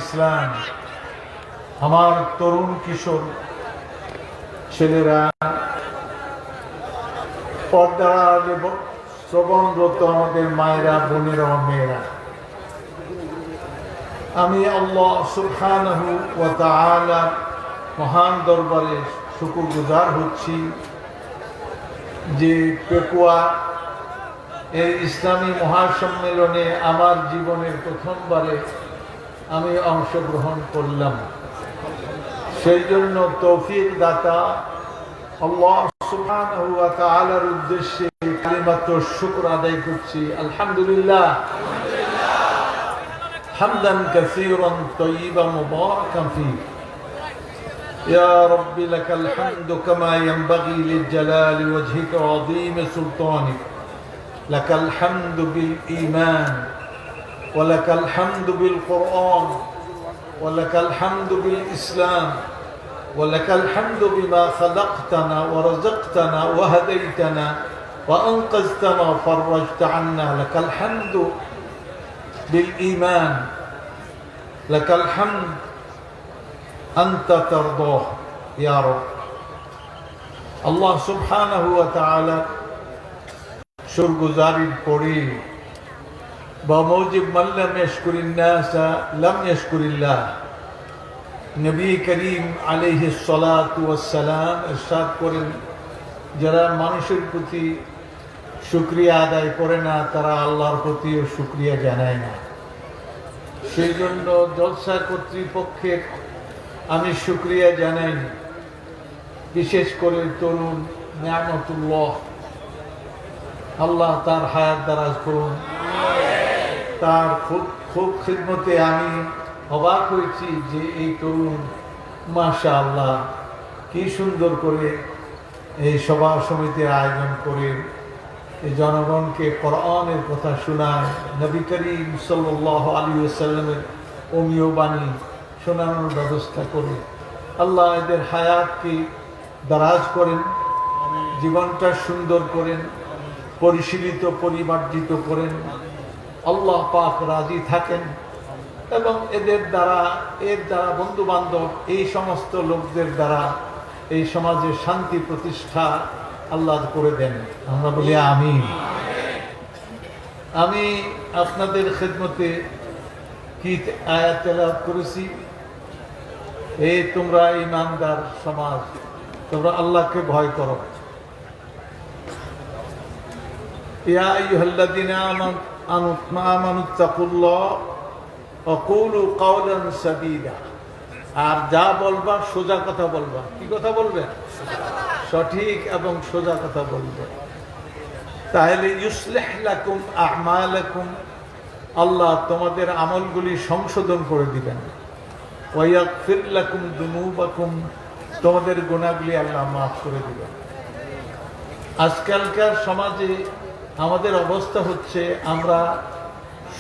ইসলাম, আমার তরুণ কিশোর ছেলেরা, পর্দার শ্রবণরত আমাদের মায়েরা, বোনেরা ও মেয়েরা, আমি আল্লাহ সুবহানাহু ওয়া তাআলা মহান দরবারে শুকরগুজার হচ্ছি যে পেকুয়া এই ইসলামী মহাসম্মেলনে আমার জীবনের প্রথমবারে আমি অংশগ্রহণ করলাম। সেই জন্য তৌফিক দাতা আল্লাহ সুবহানাহু ওয়া তাআলার উদ্দেশ্যে কালিমাত শুকর আদায় করছি। আলহামদুলিল্লাহ হামদান কাসীরান তাইয়িবান মুবারাকান ফীহি। ইয়া রাব্বি লাকাল হামদু কামা ইয়ানবাগি লিজালালি ওয়াজহিকা ওয়া আযীমি সুলতানিক। লাকাল হামদু বিল ঈমান ওয়া লাকাল হামদু বিল কুরআন ওয়া লাকাল হামদু বিল ইসলাম ولك الحمد بما خلقتنا ورزقتنا وهديتنا وأنقذتنا وفرجت عنا. لك الحمد بالإيمان، لك الحمد أنت ترضاه يا رب. الله سبحانه وتعالى شرگزاری پڑی بموجب من لم يشكر الناس لم يشكر الله. নবী করিম আলাইহিস সালাতু ওয়াস সালাম ইরশাদ করেন, যারা মানুষের প্রতি শুকরিয়া আদায় করে না তারা আল্লাহর প্রতিও শুকরিয়া জানায় না। সেই জন্য জলসা কর্তৃপক্ষের আমি শুকরিয়া জানাই, বিশেষ করে তরুণ নিয়ামতুল্লাহ, আল্লাহ তার হায়াত দারাজ করুন। তার খুব খিদমতে আমি অবাক হয়েছি যে এই তরুণ মাশাআল্লাহ কি সুন্দর করে এই সভা সমিতির আয়োজন করে এই জনগণকে কোরআনের কথা শোনায়, নবী করিম সাল্লাল্লাহু আলাইহি ওয়াসাল্লামের অমীয় বাণী শোনানোর ব্যবস্থা করে। আল্লাহ এদের হায়াতকে দারাজ করেন, জীবনটা সুন্দর করেন, পরিশীলিত পরিমার্জিত করেন। আল্লাহ পাক রাজি থাকেন এবং এর দ্বারা বন্ধু বান্ধব এই সমস্ত লোকদের দ্বারা এই সমাজে শান্তি প্রতিষ্ঠা আল্লাহ করে দেন। আমরা বলি আমিন। আমি আপনাদের খেদমতে কি আয়াত তেলাওয়াত করেছি, এই তোমরা ঈমানদার সমাজ, তোমরা আল্লাহকে ভয় করো। ইয়া আইয়ুহাল্লাযীনা আমানুত্তাকুল্লাহ ওয়াকুলু কাওলান সাদীদা। আর যা বলবা সোজা কথা বলবা। কি কথা বলবে? সঠিক এবং সোজা কথা বলবে। তাহলে ইউসলিহ লাকুম আ'মালাকুম, আল্লাহ তোমাদের আমলগুলি সংশোধন করে দিবেন। ওয়া ইয়াগফির লাকুম যুনুবাকুম, তোমাদের গুনাহগুলি আল্লাহ মাফ করে দিবেন। আজকালকার সমাজে আমাদের অবস্থা হচ্ছে আমরা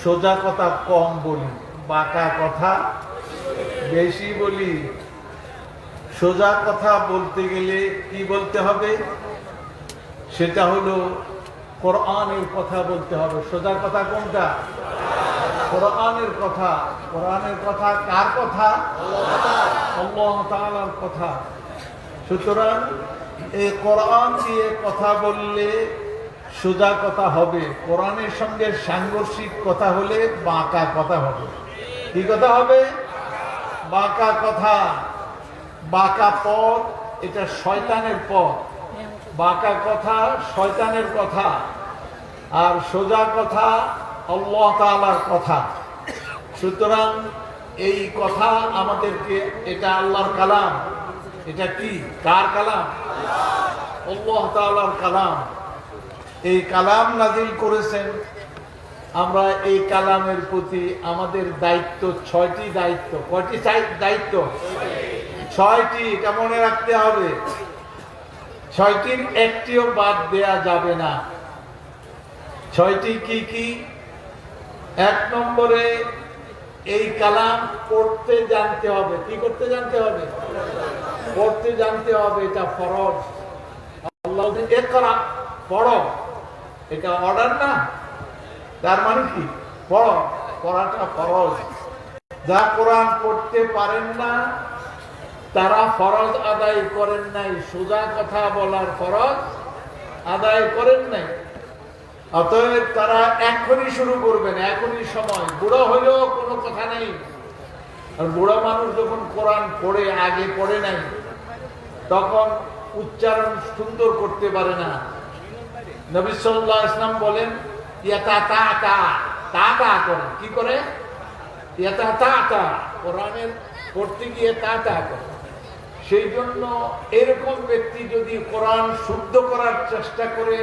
সোজা কথা কম বলি, বাঁকা কথা বেশি বলি। সোজা কথা বলতে গেলে কি বলতে হবে? সেটা হলো কোরআনের কথা বলতে হবে। সোজা কথা কোনটা? কোরআনের কথা। কোরআনের কথা কার কথা? আল্লাহ তাআলার কথা। সুতরাং এই কোরআন দিয়ে কথা বললে সোজা কথা হবে, কোরআনের সঙ্গে সাংঘর্ষিক কথা হলে বাঁকা কথা হবে। কি কথা হবে? বাঁকা কথা। বাঁকা পথ এটা শয়তানের পথ। বাঁকা কথা শয়তানের কথা, আর সোজা কথা আল্লাহ তাআলার কথা। সুতরাং এই কথা আমাদেরকে, এটা আল্লাহর কালাম। এটা কি? কার কালাম? আল্লাহ তাআলার কালাম। এই কালাম নাজিল করেছেন। আমরা এই কালামের প্রতি আমাদের দায়িত্ব, 6টি দায়িত্ব। কয়টি দায়িত্ব? 6টি। এটা মনে রাখতে হবে। 6টির একটিও বাদ দেয়া যাবে না। 6টি কি কি? 1 নম্বরে এই কালাম পড়তে জানতে হবে। কি করতে জানতে হবে? পড়তে জানতে হবে। এটা ফরজ। আল্লাহ ইকরা, পড়ো। এটা অর্ডার না, তার মানে কি? পড়ো। পড়াটা ফরজ। যা কোরআন পড়তে পারেন না তারা ফরজ আদায় করেন নাই, সোজা কথা বলার ফরজ আদায় করেন নাই। অতএব তারা এখনই শুরু করবেন, এখনই সময়। বুড়ো হইলেও কোনো কথা নেই। আর বুড়া মানুষ যখন কোরআন পড়ে, আগে পড়ে নাই, তখন উচ্চারণ সুন্দর করতে পারে না। নবী সাল্লাল্লাহু আলাইহি ওয়াসাল্লাম বলেন ইয়াতা তা তা তা তা করে। কি করে? ইয়াতা তা তা, কোরআনের পড়তে গিয়ে তা তা করে। সেই জন্য এরকম ব্যক্তি যদি কোরআন শুদ্ধ করার চেষ্টা করে,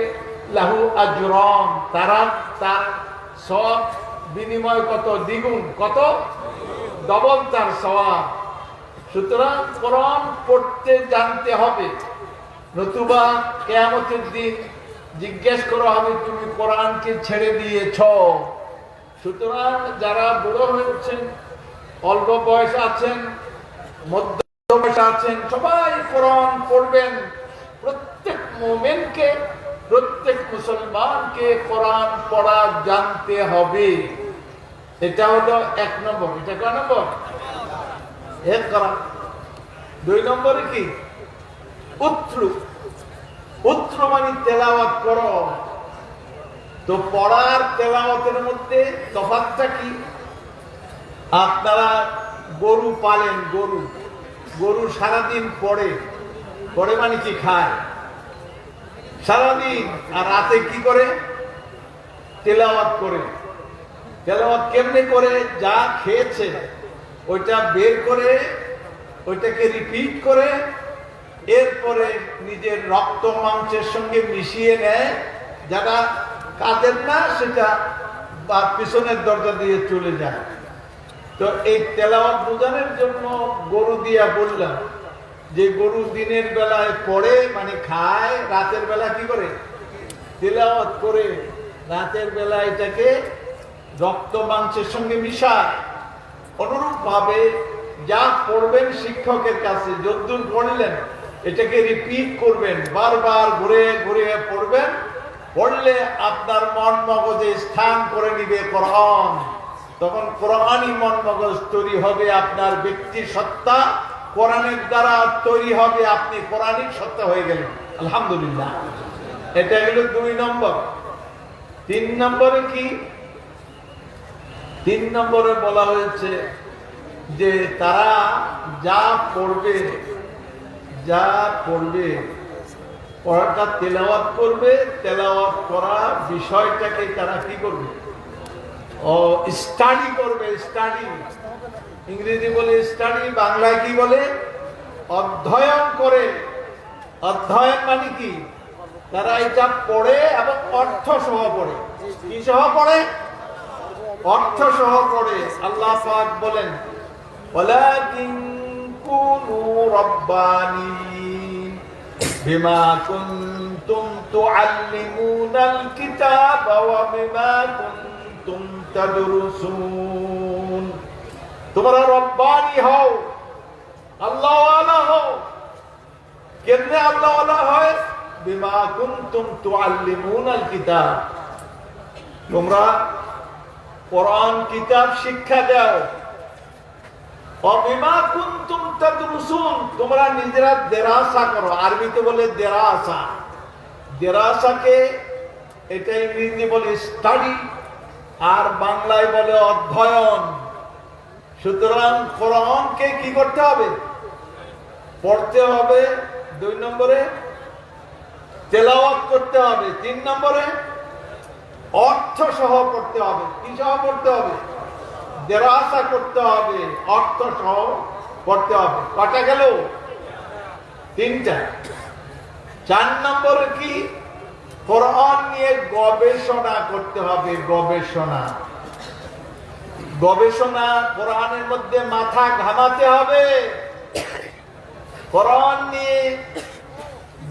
লাহু আজরান, তার সওয়াব বিনিময় কত? দ্বিগুণ, কত? ডবল তার সওয়াব। সুতরাং কোরআন পড়তে জানতে হবে, নতুবা কিয়ামতের দিন জিজ্ঞেস করা হবে তুমি কোরআনকে ছেড়ে দিয়েছ। সুতরাং যারা বুড়ো হয়েছেন, অল্প বয়স আছেন, মধ্য বয়স আছেন, সবাই কোরআন পড়বেন। প্রত্যেক মুমিনকে, প্রত্যেক মুসলমানকে কোরআন পড়া জানতে হবে। এটা হলো 1 নম্বর। এটা কয় নম্বর? এক করা। 2 নম্বরে কি? উত্তর। উত্তর মানে তেলাওয়াত করো। তো পড়ার তেলাওয়াতের মধ্যে তফাৎটা কি? আপনারা গরু পালেন, গরু সারাদিন পড়ে মানে কি? খায় সারাদিন। আর রাতে কি করে? তেলাওয়াত করে। তেলাওয়াত কেমনে করে? যা খেয়েছে ওইটা বের করে, ওইটাকে রিপিট করে, এরপরে নিজের রক্ত মাংসের সঙ্গে মিশিয়ে নেয়। যারা কাঁদেন না সেটা বা পিছনের দরজা দিয়ে চলে যায়। তো এই তেলাওয়াত বোঝানোর জন্য গরু দিয়া বললাম যে গরু দিনের বেলায় পড়ে মানে খায়, রাতের বেলা কি করে? তেলাওয়াত করে। রাতের বেলা এটাকে রক্ত মাংসের সঙ্গে মিশায়। অনুরূপ ভাবে যা পড়বেন শিক্ষকের কাছে, যদ্দূর পড়লেন এটাকে রিপিট করবেন, বারবার ঘুরে ঘুরে পড়বেন। পড়লে আপনার মন মগজে স্থান করে নিবে কোরআন। তখন কোরআনই মন মগজ তৈরি হবে, আপনার ব্যক্তি সত্তা কোরআনের দ্বারা তৈরি হবে, আপনি কোরআনিক সত্তা হয়ে গেলেন। আলহামদুলিল্লাহ। এটা হলো 2 নম্বর। 3 নম্বরে কি? 3 নম্বরে বলা হয়েছে যে তারা যা পড়বে, পড়াটা তেলাওয়াত করবে। তেলাওয়াত করা বিষয়টাকে তারা কি করবে? স্টাডি করবে। স্টাডি ইংরেজি বলে স্টাডি, বাংলায় কি বলে? অধ্যয়ন করে। অধ্যয়ন মানে কি? তারা এটা পড়ে এবং অর্থ সহ পড়ে। কি সহ পড়ে? অর্থ সহ পড়ে। আল্লাহ পাক বলেন ওয়ালাকিন কুনু রাব্বানিন বিমা কুনতুম তুআল্লিমুনাল কিতাবা ওয়া বিমা কুনতুম তাদরুসুন। তোমরা রব্বানি হও, আল্লাহওয়ালা হও। কেমনে আল্লাহওয়ালা হয়? বিমা কুনতুম তুআল্লিমুনাল কিতাব, তোমরা কোরআন কিতাব শিক্ষা দাও। বিমা কুনতুম তাদরুসুন, তোমরা নিজেরা দেরাসা করো। আরবিতে বলে দেরাসা। দেরাসাকে এটা ইংরেজি বলে স্টাডি, আর বাংলায় বলে অধ্যয়ন। সুতরাং কোরআনকে কি করতে হবে? পড়তে হবে। 2 নম্বরে তেলাওয়াত করতে হবে। 3 নম্বরে অর্থ সহ পড়তে হবে। কি সহ পড়তে হবে? দেরাসা করতে হবে, অর্থ সহ পড়তে হবে। কটা গেল? 3টা। 4 নম্বরে কি? কোরআন নিয়ে গবেষণা করতে হবে। গবেষণা কোরআনের মধ্যে মাথা ঘামাতে হবে। কোরআন নিয়ে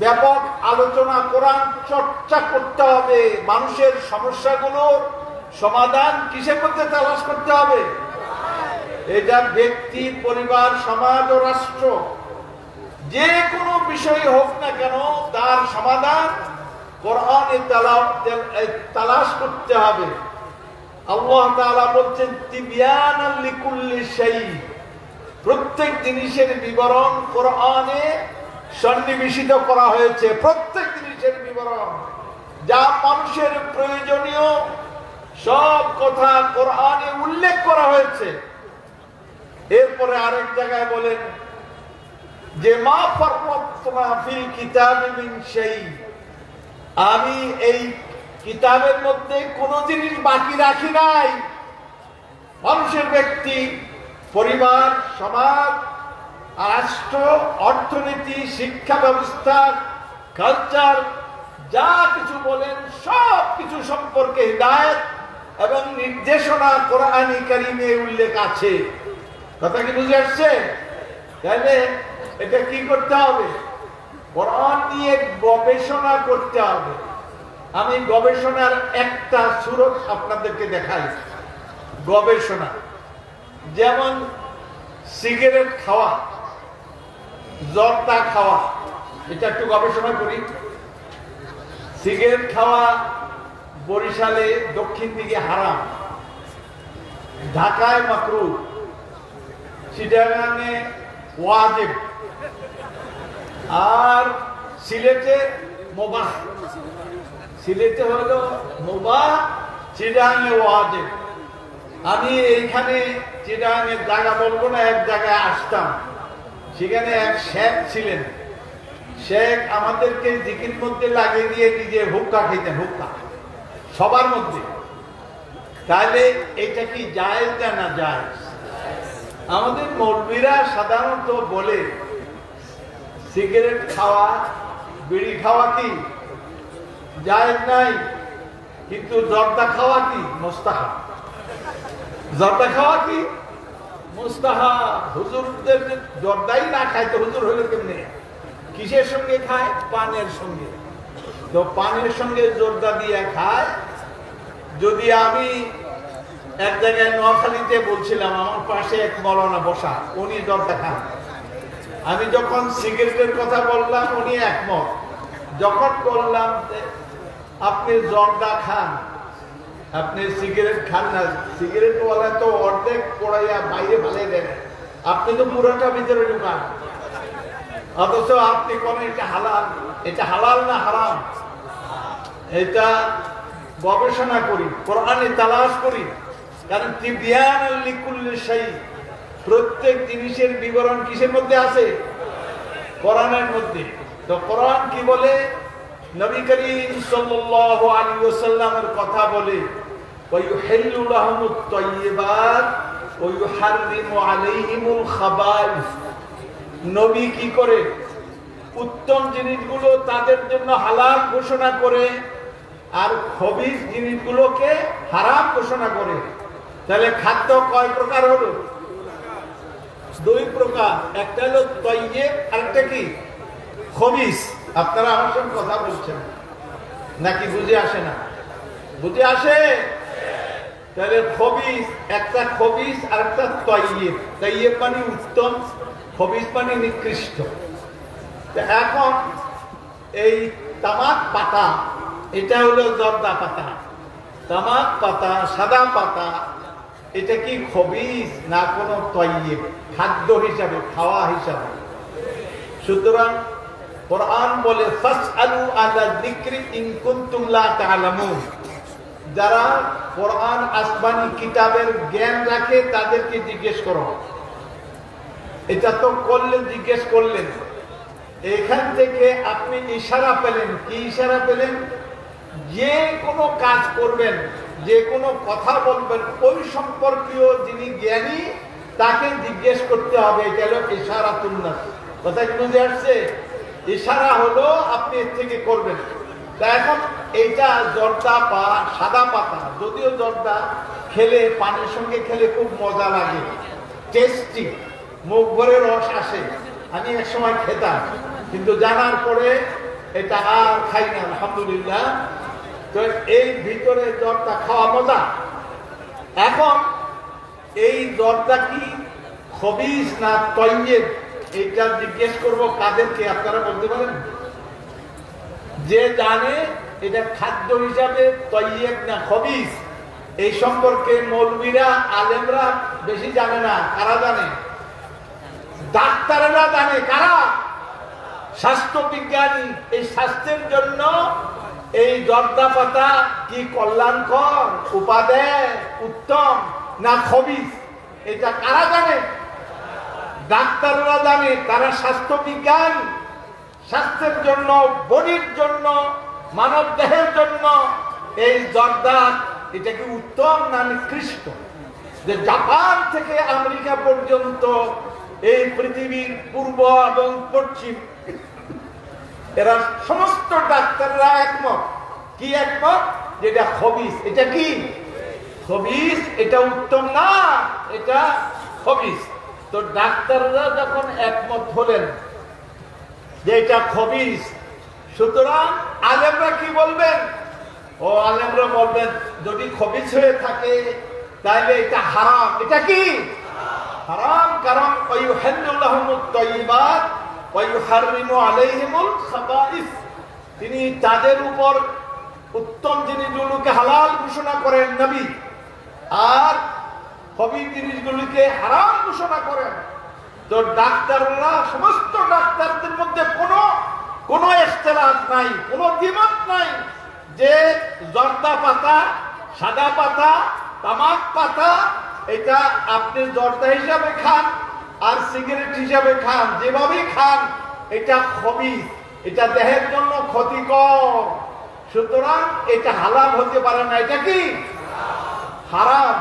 ব্যাপক আলোচনা, কোরআন চর্চা করতে হবে। মানুষের সমস্যাগুলোর সমাধান কিসের মধ্যে তালাশ করতে হবে? এটা ব্যক্তি, পরিবার, সমাজ ও রাষ্ট্র, যে কোনো বিষয় হোক না কেন তার সমাধান কোরআনে তালাশ করতে হবে। আল্লাহ তাআলা বলছেন তিবয়ানাল লিকুল্লি শাই, প্রত্যেক জিনিসের বিবরণ কোরআনে সন্নিবেশিত করা হয়েছে। প্রত্যেক জিনিসের বিবরণ যা মানুষের প্রয়োজনীয় সব কথা কোরআনে উল্লেখ করা হয়েছে। এরপরে আরেক জায়গায় বলেন যে মা ফাররাতনা ফিল কিতাবি মিন শাই, আমি এই কিতাবের মধ্যে কোন জিনিস বাকি রাখি নাই। মানুষের ব্যক্তি, পরিবার, সমাজ, রাষ্ট্র, অর্থনীতি, শিক্ষা ব্যবস্থা, কালচার, যা কিছু বলেন সব কিছু সম্পর্কে হিদায়াত এবং নির্দেশনা কোরআনে কারিমে উল্লেখ আছে। কথা কি বুঝে আসছে? তাহলে এটা কি করতে হবে? কোরআন নিয়ে গবেষণা করতে হবে। আমি গবেষণার একটা সূরত আপনাদেরকে দেখাই। গবেষণা যেমন সিগারেট খাওয়া, জর্দা খাওয়া, এটা একটু গবেষণা করি। সিগারেট খাওয়া বরিশালে দক্ষিণ দিকে হারাম, ঢাকায় মাকরুহ, চিটাগাঙে ওয়াজিব, আর সিলেটে মুবাহ। সিলেটে হলো মুবাহ, চিটাগাঙে ওয়াজিব। আমি এইখানে চিটাগাঙের জায়গা বলবো না, এক জায়গায় আসতাম, সেখানে এক শেখ ছিলেন। শেখ আমাদেরকে জিকির মধ্যে লাগিয়ে দিয়ে নিজে হুক্কা খেতেন, হুক্কা সবার মধ্যে। তাহলে এটা কি জায়েজ না জায়েজ? আমাদের মৌলবীরা সাধারণত বলে সিগারেট খাওয়া, বিড়ি খাওয়া কি জায়েজ নাই, কিন্তু জর্দা খাওয়া কি মুস্তাহাব। জর্দা খাওয়া কি মুস্তাহাব। হুজুরদের জর্দাই না খায় তো হুজুর হইল কেমনে? কিসের সঙ্গে খায়? পানের সঙ্গে। তো পানের সঙ্গে জর্দা দিয়ে খায়। যদি আমি এক জায়গায় নোয়াখালীতে বলছিলাম, আমার পাশে এক মৌলানা বসা, উনি জর্দা খান। আমি যখন সিগারেটের কথা বললাম উনি একমত। যখন বললাম আপনি জর্দা খান, আপনি সিগারেট খান না, সিগারেট ওয়ালা তো অর্ধেক পড়াইয়া বাইরে ফেলে দেন, আপনি তো পুরোটা ভিতরে ঢুকান। অথচ আপনি কোন এটা হালাল, এটা হালাল না হারাম, এটা গবেষণা করি, কোরআনে তালাশ করি। কারণ তিবয়ানাল লিকুল্লি শাই, প্রত্যেক জিনিসের বিবরণ কিসের মধ্যে আছে? কোরআনের মধ্যে। তো কোরআন কি বলে? নবী করিম সাল্লাল্লাহু আলাইহি ওয়াসাল্লামের কথা বলে ওয়ায়ুহিল্লু লাহুমুত তাইয়্যিবাত ওয়া ইউহাররিমু আলাইহিমুল খাবাইস। নবী কি করে? উত্তম জিনিসগুলো তাদের জন্য হালাল ঘোষণা করে আর খবিস জিনিসগুলোকে হারাম ঘোষণা করে। তাহলে খাদ্য কয় প্রকার হলো? দুই প্রকার, একটা হলো তাইয়্যিব, আরেকটা কি খবিস। আপনারা আমার সঙ্গে কথা বলছেন নাকি বুঝে আসে না? বুঝে আসে? তাহলে খবিস, একটা খবিস আর একটা তাইয়্যিব। তাইয়্যিব মানে উত্তম, খবিস মানে নিকৃষ্ট। এখন এই তামাক পাতা, এটা হলো জর্দা পাতা, তামাক পাতা, সাদা পাতা, এটা কি খবিস না কোনো তাইয়্যিব? খাদ্য হিসাবে, খাওয়া হিসাবে। সুতরাং কোরআন বলে ফাসআলু আলা যিকরি ইন কুনতুম লা তা'লামুন। যারা কোরআন আসমানি কিতাবের জ্ঞান রাখে তাদেরকে জিজ্ঞেস করো। এটা তো করলেন, জিজ্ঞেস করলেন। এখান থেকে আপনি ইশারা পেলেন। কি ইশারা পেলেন? যে কোনো কাজ করবেন, যে কোনো কথা বলবেন, ওই সম্পর্কীয় যিনি জ্ঞানী তাকে জিজ্ঞেস করতে হবে। এটা হলো ইশারাতুন নাস। কথা কি বুঝে আসছে? ইশারা হলো আপনি এর থেকে করবেন। তা এখন এইটা জর্দা বা সাদা পাতা, যদিও জর্দা খেলে, পানির সঙ্গে খেলে খুব মজা লাগে, টেস্টি, মুখ ভরে রস আসে। আমি এক সময় খেতাম, কিন্তু জানার পরে এটা আর খাই না, আলহামদুলিল্লাহ। তো এই ভিতরে জর্দা খাওয়া মজা। এখন এই জর্দা কি খবিস না তাইয়্যিব, এইটা জিজ্ঞেস করবো কাদেরকে? আপনারা বলতে পারেন? যে জানে এটা খাদ্য হিসাবে তাইয়্যিব না খবিস, এই সম্পর্কে মৌলবীরা আলেমরা বেশি জানে না। কারা জানে? ডাক্তারেরা জানে। কারা? স্বাস্থ্য বিজ্ঞানী। এই স্বাস্থ্যের জন্য এই জর্দা পাতা কি কল্যাণকর, উপাদেয়, উত্তম না খবিস, এটা কারা জানে? ডাক্তাররা জানে। তারা স্বাস্থ্য বিজ্ঞান, স্বাস্থ্যের জন্য, বডির জন্য, মানব দেহের জন্য এই জর্দা এটা কি উত্তম না নিকৃষ্ট। যে জাপান থেকে আমেরিকা পর্যন্ত এই পৃথিবীর পূর্ব এবং পশ্চিম এরা সমস্ত ডাক্তাররা একমত। কি একমত? যেটা খবিস। এটা কি খবিস? এটা উত্তম না, এটা খবিস। তো ডাক্তাররা যখন একমত হলেন যে এটা খবিস, সুতরাং আলেমরা কি বলবেন? ও আলেমরা বলবেন যদি খবিস হয়ে থাকে তাহলে এটা হারাম। এটা কি হারাম? কারণ ওয়ায়ুহাল্লুলাহুমুত তাইয়্যিবাত ওয়া ইউহাররিমু আলাইহিমুল খাবাইস, তিনি তাদের উপর উত্তম জিনিসগুলোকে হালাল ঘোষণা করেন নবী, আর খবিস জিনিসগুলোকে হারাম ঘোষণা করেন। তো ডাক্তাররা, সমস্ত ডাক্তারদের মধ্যে কোনো ইখতিলাফ নাই, কোনো দ্বিমত নাই যে জর্দা পাতা, সাদা পাতা, তামাক পাতা এটা আপনি জর্দা হিসাবে খান আর সিগারেট হিসাবে খান, যেভাবেই খান এটা খবিস, এটা দেহের জন্য ক্ষতিকর। সুতরাং এটা হালাল হতে পারে না। এটা কি হারাম।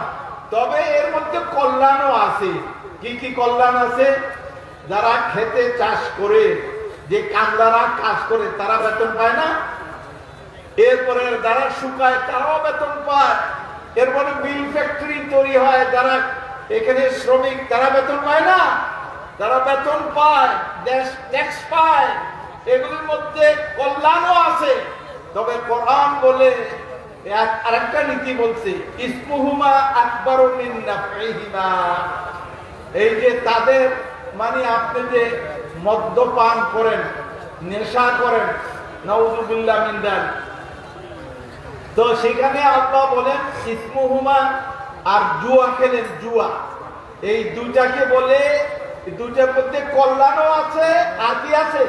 তবে এর মধ্যে কল্যাণও আছে। কি কি কল্যাণ আছে? যারা খেতে চাষ করে, যে কামলারা কাজ করে তারা বেতন পায় না। এরপরে যারা শুকায় তারাও বেতন পায়। এরপরে মিল ফ্যাক্টরি তৈরি হয়, যারা এখানে শ্রমিক তারা বেতন পায় না, তারা বেতন পায়, দেশ ট্যাক্স পায়। এগুলির মধ্যে কল্যাণও আছে। তবে কোরআন বলে আরেকটা নীতি বলছে, ইসমুহুমা আকবারু মিন নাফইহিমা। এই যে তাদের মানে আপনি যে মদ্যপান করেন, নেশা করেন, নাউযুবিল্লাহ মিন যালিক, তো সেখানে আল্লাহ বলেন ইসমুহুমা, আর জুয়া খেলেন, জুয়া, এই দুইটাকে বলে, দুইটার মধ্যে কল্যাণও আছে আর কি আছে?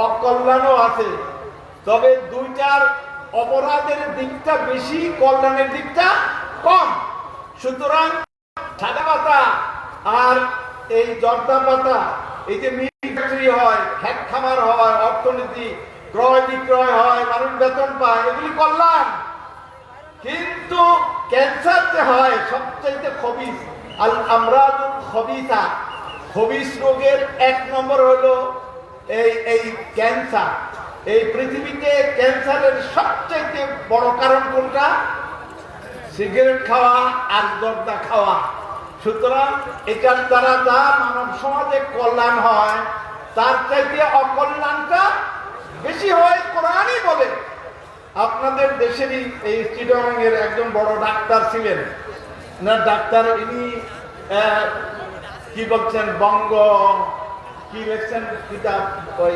অকল্যাণও আছে। তবে দুইটার অপরাধের দিকটা বেশি, কল্যাণের দিকটা কম। সুতরাং সাদা পাতা আর এই জর্দা পাতা, এই যে মিল ফ্যাক্টরি হয়, খেত খামার হয়, অর্থনীতি ক্রয় বিক্রয় হয়, মানুষ বেতন পায়, এগুলি কল্যাণ। কিন্তু ক্যান্সার যে হয় সবচাইতে খবিস, আল আমরাদুল খবিসা, খবিস রোগের এক নম্বর হলো এই ক্যান্সার। এই পৃথিবীতে ক্যান্সারের সবচাইতে বড় কারণ কোনটা? সিগারেট খাওয়া আর জর্দা খাওয়া। সুতরাং এটার দ্বারা যা মানব সমাজে কল্যাণ হয় তার চাইতে অকল্যাণটা বেশি হয়, কোরআনই বলে। আপনাদের দেশেরই এই চিটাগাং এর একজন বড় ডাক্তার ছিলেন না, ডাক্তার, ইনি কি বলছেন, বঙ্গ কি লিখছেন কিতাব, ওই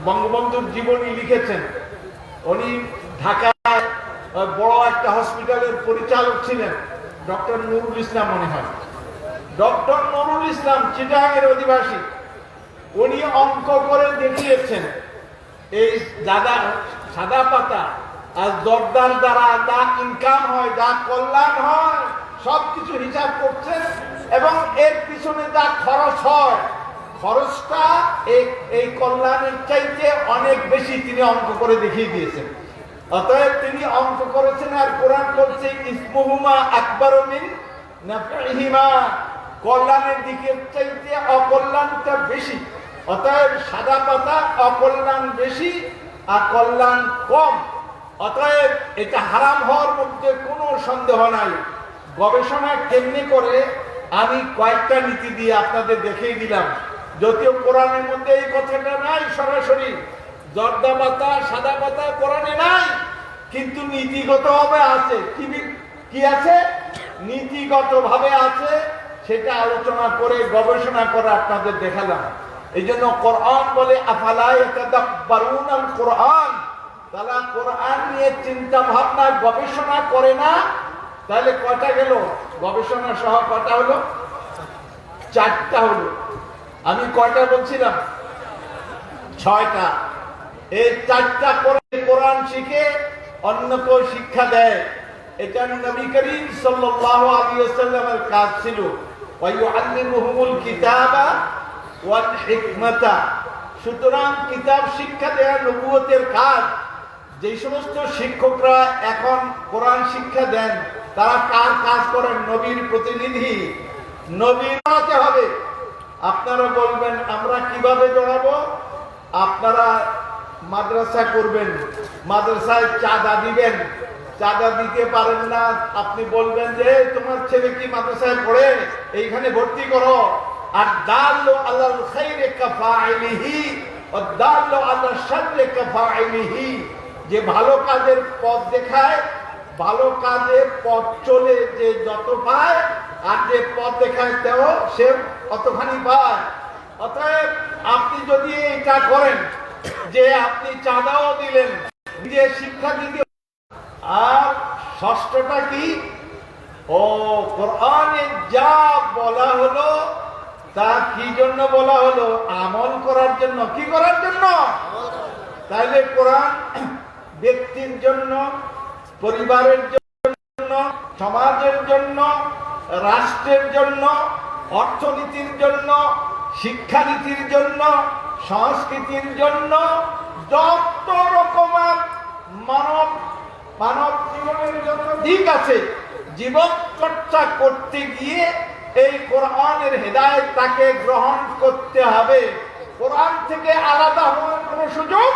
বঙ্গবন্ধুর জীবনী লিখেছেন। উনি ঢাকায় বড় একটা হসপিটালের পরিচালক ছিলেন, ডক্টর নুরুল ইসলাম মনে হয়। ডক্টর নুরুল ইসলাম চিটাগাংয়ের অধিবাসী। উনি অঙ্ক করে দেখিয়েছেন এই সাদা পাতা আর জর্দার দ্বারা যা ইনকাম হয়, যা কল্যাণ হয়, সবকিছু হিসাব করছেন এবং এর পিছনে যা খরচ হয়, খরচটা এই কল্যাণের চাইতে অনেক বেশি তিনি অঙ্ক করে দেখিয়ে দিয়েছেন। অতএব তিনি অঙ্ক করেছেন আর কোরআন বলছে ইসমুহুমা আকবারু মিন নাফইহিমা, কল্যাণের দিকের চাইতে অকল্যাণটা বেশি। অতএব সাদা পাতা অকল্যাণ বেশি আর কল্যাণ কম। অতএব এটা হারাম হওয়ার মধ্যে কোনো সন্দেহ নাই। গবেষণা কেমনি করে আমি কয়েকটা নীতি দিয়ে আপনাদের দেখিয়ে দিলাম, যদিও কোরআনের মধ্যে এই কথাটা নাই সরাসরি। জর্দা পাতা সাদা পাতা কোরআনে নাই, কিন্তু নীতিগত ভাবে আছে। কি আছে? নীতিগত ভাবে আছে, সেটা আলোচনা করে গবেষণা করে আপনাদের দেখালাম। এই জন্য কোরআন বলে আফালা ইয়াতাদাব্বারুনাল কোরআন, তারা কোরআন নিয়ে চিন্তা ভাবনা গবেষণা করে না, তাহলে কয়টা গেল? গবেষণা সহ কয়টা হলো? 4টা হলো। আমি কয়টা বলছিলাম? 6টা। এই 4টা কোরআন শিখে অন্য কেউ শিক্ষা দেয়, এটা নবী করিম সাল্লাল্লাহু আলাইহি ওয়াসাল্লামের কাজ ছিল। ওয়া ইউআল্লিমুহুমুল কিতাবা ওয়াল হিকমাতা। সুতরাং কিতাব শিক্ষা দেওয়া নবুয়তের কাজ। যে সমস্ত শিক্ষকরা এখন কোরআন শিক্ষা দেন, তারা কার কাজ করেন? নবীর প্রতিনিধি। নবীর বানাতে হবে। আপনারা বলবেন আমরা কিভাবে জড়াবো? আপনারা মাদ্রাসা করবেন, মাদ্রাসায় চাঁদা দিবেন, চাঁদা দিতে পারেন না, আপনি বলবেন যে তোমার ছেলে কি মাদ্রাসায় পড়ে, এইখানে ভর্তি করো। আর দাল্লু আলাল খাইরি কাফাইলিহি ওয়া দাল্লু আলাশ শাররি কাফাইলিহি। যে ভালো কাজের পথ দেখায়, ভালো কাজের পথ চলে যে যত পায়, আর যে পথ দেখায় তেও সে অতখানি পায়। অতএব আপনি যদি এটা করেন যে আপনি চাঁদাও দিলেন, নিজে শিক্ষা দিতে। আর ষষ্ঠটা কি? ও কোরআনে যা বলা হলো তা কি জন্য বলা হলো? আমল করার জন্য। কি করার জন্য? তাইলে কোরআন ব্যক্তির জন্য, পরিবারের জন্য, সমাজের জন্য, রাষ্ট্রের জন্য, অর্থনীতির জন্য, শিক্ষানীতির জন্য, সংস্কৃতির জন্য, যত রকমের মানব জীবনের জন্য দিক আছে, জীবন চর্চা করতে গিয়ে এই কোরআনের হেদায়েত তাকে গ্রহণ করতে হবে। কোরআন থেকে আলাদা হওয়ার কোনো সুযোগ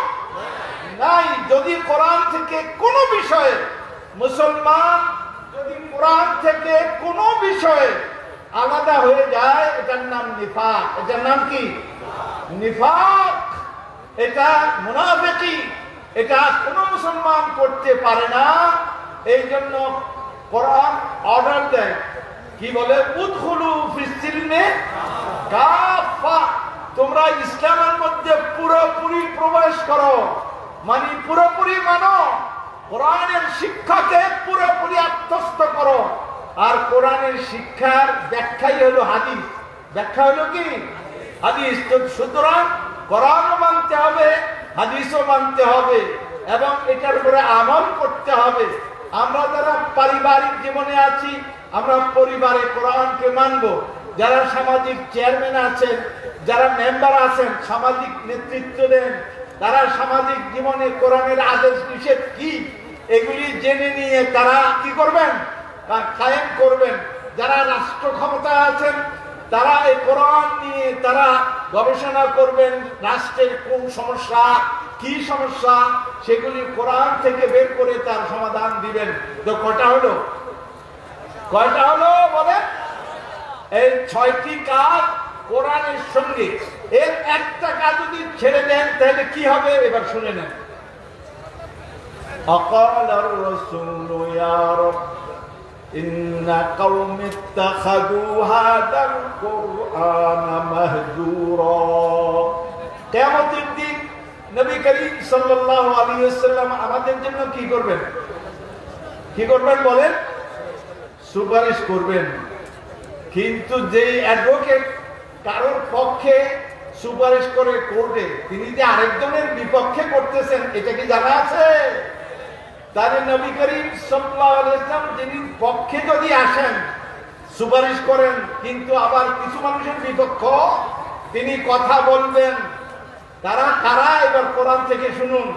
নাই। যদি কোরআন থেকে কোনো বিষয়ে মুসলমান যদি কোরআন থেকে কোনো বিষয়ে আলাদা হয়ে যায়, এটার নাম নিফাক। এটার নাম কি? নিফাক। এটা মুনাফিকি। এটা কোনো মুসলমান করতে পারে না। এই জন্য কোরআন অর্ডার দেয়, কি বলে? উদখুলু ফিস সিলমে কাফা। তোমরা ইসলামের মধ্যে পুরোপুরি প্রবেশ করো, মানে পুরোপুরি মানো। কোরআনের শিক্ষাকে পুরোপুরি আত্মস্থ করো। আর কোরআনের শিক্ষার ব্যাখ্যাই হলো হাদিস। ব্যাখ্যা হলো কি? হাদিস। সুতরাং কোরআনও মানতে হবে, হাদিসও মানতে হবে, এবং এটার উপরে আমল করতে হবে। আমরা যারা পারিবারিক জীবনে আছি, আমরা পরিবারে কোরআনকে মানব। যারা সামাজিক চেয়ারম্যান আছেন, যারা মেম্বার আছেন, সামাজিক নেতৃত্ব দেন, তারা সামাজিক জীবনে কোরআনের আদেশ নিষেধ কি এগুলি জেনে নিয়ে তারা কি করবেন? তা কায়েম করবেন। যারা রাষ্ট্র ক্ষমতা আছেন, তারা এই কোরআন নিয়ে তারা গবেষণা করবেন। রাষ্ট্রের কোন সমস্যা, কি সমস্যা, সেগুলি কোরআন থেকে বের করে তার সমাধান দিবেন। তো কয়টা হলো? কয়টা হলো বলেন? এই 6টি কাজ কোরআনের সঙ্গে। এর একটা কাজ যদি ছেড়ে দেন তাহলে কি হবে? এবার শুনে নেন। আকালার রাসূল ইয়া রাব ইন্না কওমি ইত্তাখাযু হাদাল কুরআনা মাহজুরা। কিয়ামতের দিন নবী করিম সাল্লাল্লাহু আলাইহি ওয়াসাল্লাম আমাদের জন্য কি করবেন? কি করবেন বলেন? সুপারিশ করবেন। কিন্তু যেই অ্যাডভোকেট কারোর পক্ষে সুপারিশ করে কোর্টে, তিনি যে আরেকজনের বিপক্ষে করতেছেন, এটা কি জানা আছে? তাহলে নবী করিম সাল্লাল্লাহু আলাইহি ওয়াসাল্লাম যিনি পক্ষে যদি আসেন, সুপারিশ করেন, কিন্তু আবার কিছু মানুষের বিপক্ষ, তিনি কথা বলবেন। তারা কারা? এবার কোরআন থেকে শুনুন।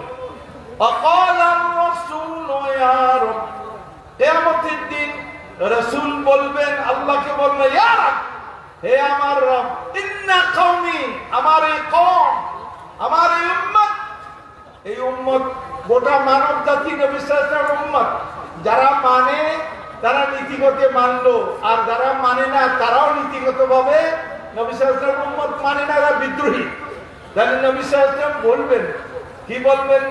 আকালার রাসূল ইয়া রাব। কিয়ামতের দিন রাসূল বলবেন, আল্লাহকে বলবেন, ইয়া রাব, হে আমার রব, ইন্না কওমি, আমার এই কওম, আমার এই উম্মত, এই উম্মত গোটা মানব জাতি নবী সাল্লাল্লাহু আলাইহি ওয়াসাল্লামের উম্মত। যারা মানে তারা নীতিগত মানলো, আর যারা মানে না তারাও নীতিগতভাবে নবী সাল্লাল্লাহু আলাইহি ওয়াসাল্লামের উম্মত মানে না, তারা বিদ্রোহী। তাহলে নবী সাল্লাল্লাহু আলাইহি ওয়াসাল্লাম বলবেন, কি বলবেন?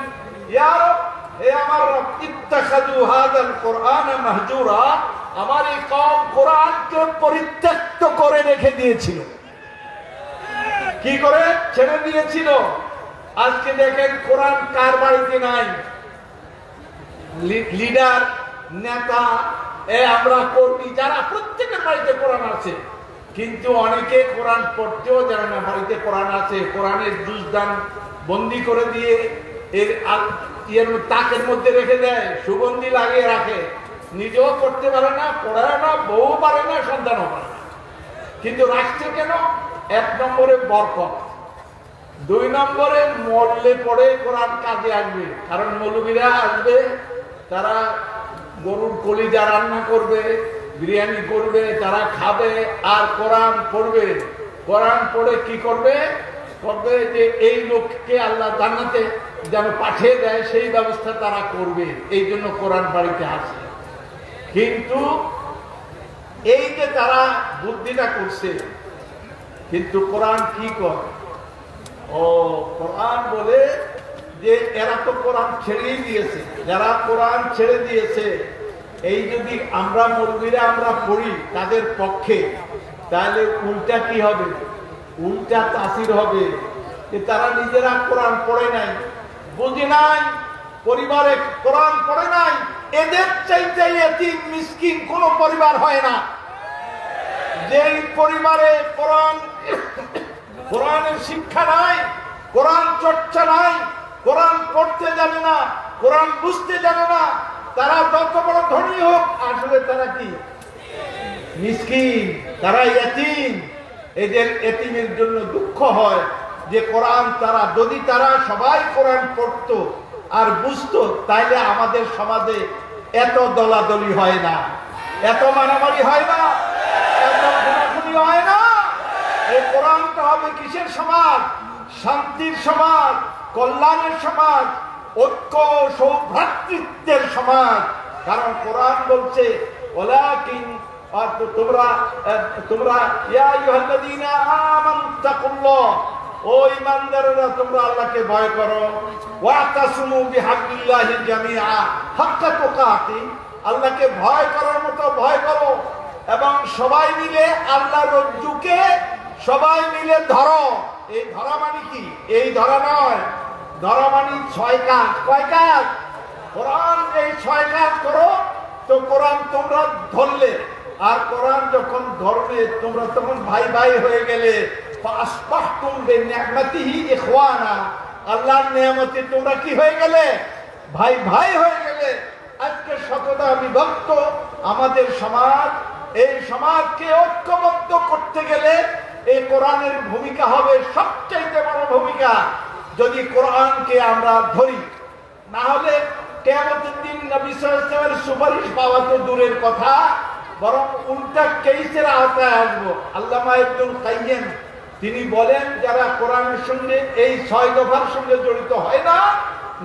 ইয়া রব, হে আমার রব, ইত্তাখাযু হাদাল কুরআনা মাহজুরা। আমার এই কওম কোরআনকে পরিত্যক্ত করে রেখে দিয়েছিল। কি করে ছেড়ে দিয়েছিল? আজকে দেখেন কোরআন কার বাড়িতে নাই? লিডার, নেতা, আমরা কর্মী, যারা প্রত্যেকের বাড়িতে কোরআন আছে, কিন্তু অনেকে কোরআন পড়তেও জানে না। বাড়িতে কোরআন আছে, কোরআনের জুজদান বন্দি করে দিয়ে এর তাকের মধ্যে রেখে দেয়, সুগন্ধি লাগিয়ে রাখে, নিজেও পড়তে পারে না, পড়ায় না, বউ পারে না, সন্তানও পারে না। কিন্তু রাখছে কেন? 1 নম্বরে বরকত, 2 নম্বরে মরলে পরে কোরআন কাজে আসবে। কারণ মৌলবীরা আসবে, তারা গরুর কলিজা রান্না করবে, বিরিয়ানি করবে, তারা খাবে আর কোরআন পড়বে। কোরআন পড়ে কি করবে? করবে যে এই লোককে আল্লাহ জান্নাতে যেন পাঠিয়ে দেয়, সেই ব্যবস্থা তারা করবে। এই জন্য কোরআন বাড়িতে আসে। কিন্তু এই যে তারা বুদ্ধিটা করছে, কিন্তু কোরআন কি করে? কোরআন বলে যে এরা তো কোরআন ছেড়েই দিয়েছে। যারা কোরআন ছেড়ে দিয়েছে, এই যদি আমরা মৌলবীরা আমরা পড়ি তাদের পক্ষে, তাহলে উল্টা কি হবে? উল্টা তাসির হবে যে তারা নিজেরা কোরআন পড়ে নাই, বুঝে নাই, পরিবারে কোরআন পড়ে নাই। এদের চাইতে এতিম মিসকিন কোন পরিবার হয় না। যেই পরিবারে কোরআনের শিক্ষা নাই, কোরআন চর্চা নাই, কোরআন পড়তে জানে না, কোরআন বুঝতে জানে না, তারা যত বড় ধনী হোক, আসলে তারা কি? মিসকিন, তারা এতিম। এদের এতিমের জন্য দুঃখ হয় যে কোরআন যদি তারা সবাই কোরআন পড়তো আর বুঝতো, তাইলে আমাদের সমাজে এত দলাদলি হয় না, এত মারামারি হয় না, এত খুনাখুনি হয় না। এই কোরআনটা হবে কিসের সমাজ? শান্তির সমাজ, কল্যাণের সমাজ, ঐক্য সৌভ্রাতৃত্বের সমাজ। কারণ কোরআন বলছে ওয়ালাকিন, আর তোমরা ইয়া আইয়ুহাল্লাযীনা আমানুত্তাকুল্লাহ, ও ঈমানদাররা তোমরা আল্লাহকে ভয় করো। ওয়াতাসমু বিহাবলিল্লাহি জামিআ হাক্কা তুকাতি, আল্লাহকে ভয় করার মতো ভয় করো এবং সবাই মিলে আল্লাহর রজ্জুকে সবাই মিলে ধরো। এই ধরা মানে কি? এই ধরা নয়, ধরা মানে 6 কাজ। কয় কাজ? কোরআন এই 6 কাজ করো, তো কোরআন তোমরা ধরলে। আর কোরআন যখন ধরবে তোমরা তখন ভাই ভাই হয়ে গেলে। ফাসবাহতুম বিনি'মাতিহি ইখওয়ানা, আল্লাহর নিয়ামতে তোমরা কি হয়ে গেলে? ভাই ভাই হয়ে গেলে। আজকে শতটা বিভক্ত আমাদের সমাজ, এই সমাজকে ঐক্যবদ্ধ করতে গেলে এই কোরআনের ভূমিকা হবে সবচেয়ে বড় ভূমিকা। যদি কোরআনকে আমরা ধরি, না হলে কিয়ামতের দিন নবী সাল্লাল্লাহু আলাইহি ওয়াসাল্লামের সুপারিশ পাওয়া তো দূরের কথা, বরং উল্টা কেইসের আওতায় আসবো। আল্লামা ইবনুল কাইয়্যিম তিনি বলেন, যারা কোরআনের সঙ্গে এই 6 দফার সঙ্গে জড়িত হয় না,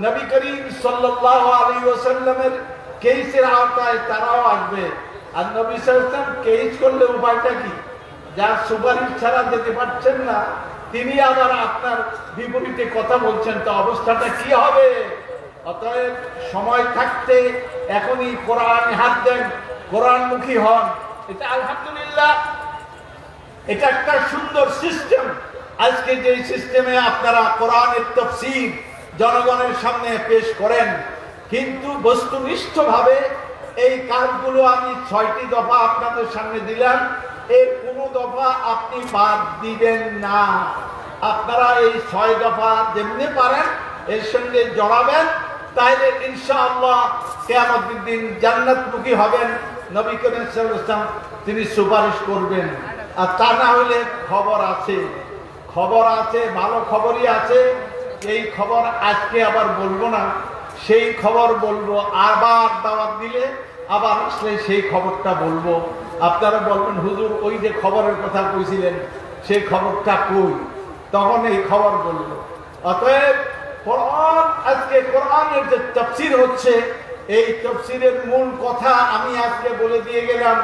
নবী করিম সাল্লাল্লাহু আলাইহি ওয়াসাল্লামের কেইসের আওতায় তারাও আসবে। আর নবী সাল্লাল্লাহু আলাইহি ওয়াসাল্লাম কেইস করলে উপায়টা কি? যার সুপারিশ ছাড়া যেতে পারছেন না, তিনি আবার আপনার বিপরীতে কথা বলছেন, তো অবস্থাটা কি হবে? অতএব সময় থাকতে এখনই কোরআনে হাত দেন, কোরআনমুখী হন। এটা আলহামদুলিল্লাহ, এটা একটা সুন্দর সিস্টেম। আজকে যে সিস্টেমে আপনারা কোরআনের তাফসীর জনগণের সামনে পেশ করেন, কিন্তু বস্তুনিষ্ঠভাবে এই কাজগুলো আমি 6টি দফা আপনাদের সামনে দিলাম, এর কোনো দফা আপনি বাদ দিবেন না। আপনারা এই 6 দফা যেমনি পারেন এর সঙ্গে জড়াবেন, তাহলে ইনশাআল্লাহ কিয়ামতের দিন জান্নাতমুখী হবেন। নবী করিম সাল্লাল্লাহু আলাইহি ওয়াসাল্লাম তিনি সুপারিশ করবেন। আর তা না হলে খবর আছে, ভালো খবরই আছে। এই খবর আজকে আবার বলবো না, সেই খবর বলবো। আবার দাওয়াত দিলে আবার আসলে সেই খবরটা বলবো। আপনারা বলবেন, হুজুর ওই যে খবরের কথা কইছিলেন সেই খবরটা কই? তখন এই খবর বলবো। অতএব কোরআন, আজকে কোরআনের যে তাফসীর হচ্ছে, এই তাফসীরের মূল কথা আমি আজকে বলে দিয়ে গেলাম।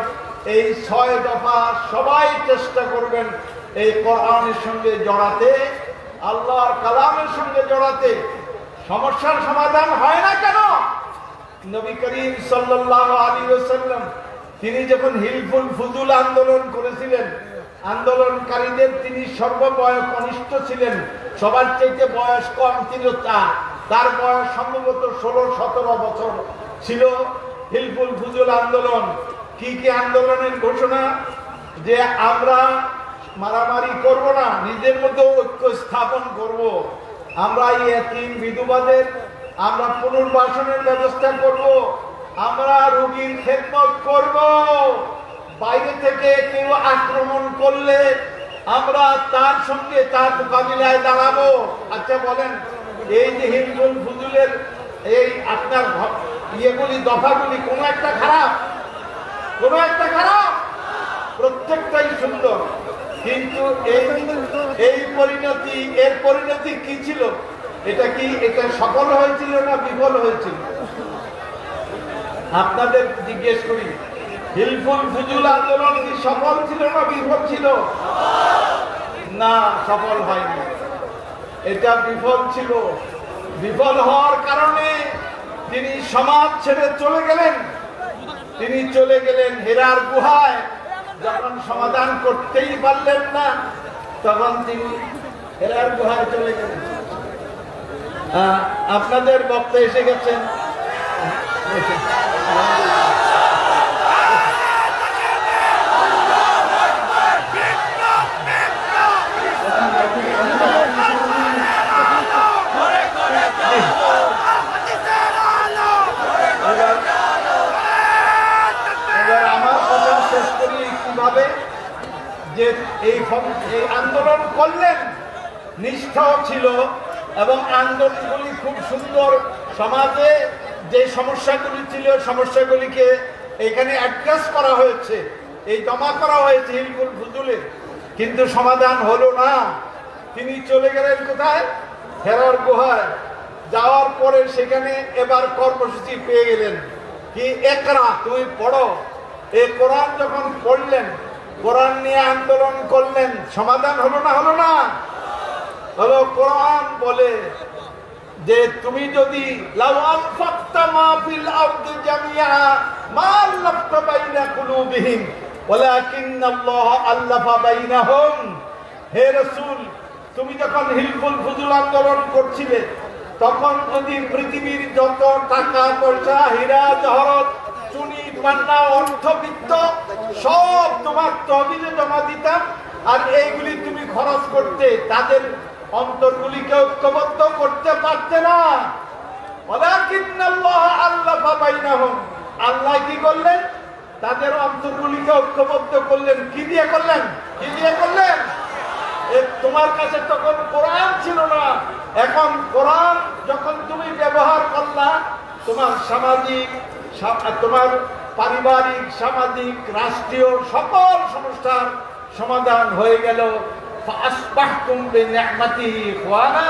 এই 6 দফা সবাই চেষ্টা করবেন এই কোরআনের সঙ্গে জড়াতে, আল্লাহর কালামের সঙ্গে জড়াতে। সমস্যার সমাধান হয় না কেন? নবী করিম সাল্লাল্লাহু আলাইহি ওয়াসাল্লাম তিনি যখন হিলফুল ফুজুল আন্দোলন করেছিলেন, আন্দোলনকারীদের তিনি সর্ববয়স কনিষ্ঠ ছিলেন, সবার চাইতে বয়স কম ছিল তার বয়স সম্ভবত 16-17 বছর। ছিল হিলফুল ফুজুল আন্দোলন। কি কি আন্দোলনের ঘোষণা? যে আমরা মারামারি করব না, নিজের মধ্যে ঐক্য স্থাপন করব, আমরা এতিম বিধবাদের আমরা পুনর্বাসনের ব্যবস্থা করব, আমরা রোগীর খেদমত করব, বাইরে থেকে কেউ আক্রমণ করলে আমরা তার সঙ্গে তার মোকাবিলায় দাঁড়াবো। আচ্ছা বলেন, এই যে হিলফুল ফুজুলের এই আপনার ইয়েগুলি দফাগুলি কোনো একটা খারাপ? কোনো একটা খারাপ? প্রত্যেকটাই সুন্দর। কিন্তু এই পরিণতি, এর পরিণতি কি ছিল? এটা কি এটা সফল হয়েছিল না বিফল হয়েছিল? আপনাদের জিজ্ঞেস করি, হিলফুল ফুজুল আন্দোলন কি সফল ছিল না বিফল ছিল? না, সফল হয়নি, এটা বিফল ছিল। বিফল হওয়ার কারণে তিনি সমাজ ছেড়ে চলে গেলেন। তিনি চলে গেলেন হেরার গুহায়। যখন সমাধান করতেই পারলেন না, তখন তিনি হেরার গুহায় চলে গেলেন। আপনাদের বক্তা এসে গেছেন। যে এই আন্দোলন করলেন, নিষ্ঠাও ছিল এবং আন্দোলনগুলি খুব সুন্দর। সমাজে যে সমস্যাগুলি ছিল, সমস্যাগুলিকে এখানে অ্যাড্রেস করা হয়েছে, এই জমা করা হয়েছে হিলফুল ফুজুলের, কিন্তু সমাধান হলো না। তিনি চলে গেলেন কোথায়? হেরার গুহায়। যাওয়ার পরে সেখানে এবার কর্মসূচি পেয়ে গেলেন কি, একরা তুমি পড়ো। এই কোরআন যখন পড়লেন, কোরআন নিয়ে আন্দোলন করলেন, সমাধান হলো না? হলো না? হলো। কোরআন বলে যে তুমি যদি লাউ আনফাকতা মা ফিল আরদি জামিআ মা আল্লাফতা বাইনা কুলুবিহিম ওয়ালাকিন্নাল্লাহ আল্লাফা বাইনাহুম। হে রাসূল, তুমি যখন হিলফুল ফুজুল আন্দোলন করছিলে, তখন যদি পৃথিবীর যত টাকা পয়সা, হীরা জহরত, চুনি পান্না, অর্থবিত্ত সব তোমার তহবিলে জমা দিতাম, আর এইগুলি তুমি খরচ করতে, তাদের অন্তরগুলিকে ঐক্যবদ্ধ করতে পারতে না। ওয়ালাকিন্নাল্লাহ আল্লাফা বাইনাহুম। আল্লাহ কি করলেন? তাদের অন্তরগুলিকে ঐক্যবদ্ধ করলেন। কি দিয়ে করলেন? কি দিয়ে করলেন? তোমার কাছে তখন কোরআন ছিল না। এখন কোরআন যখন তুমি ব্যবহার করলা, তোমার সামাজিক, তোমার পারিবারিক, সামাজিক, রাষ্ট্রীয় সকল সমস্যার সমাধান হয়ে গেল। ফাসবাহতুম বিনিআমাতিহি ইখওয়ানা।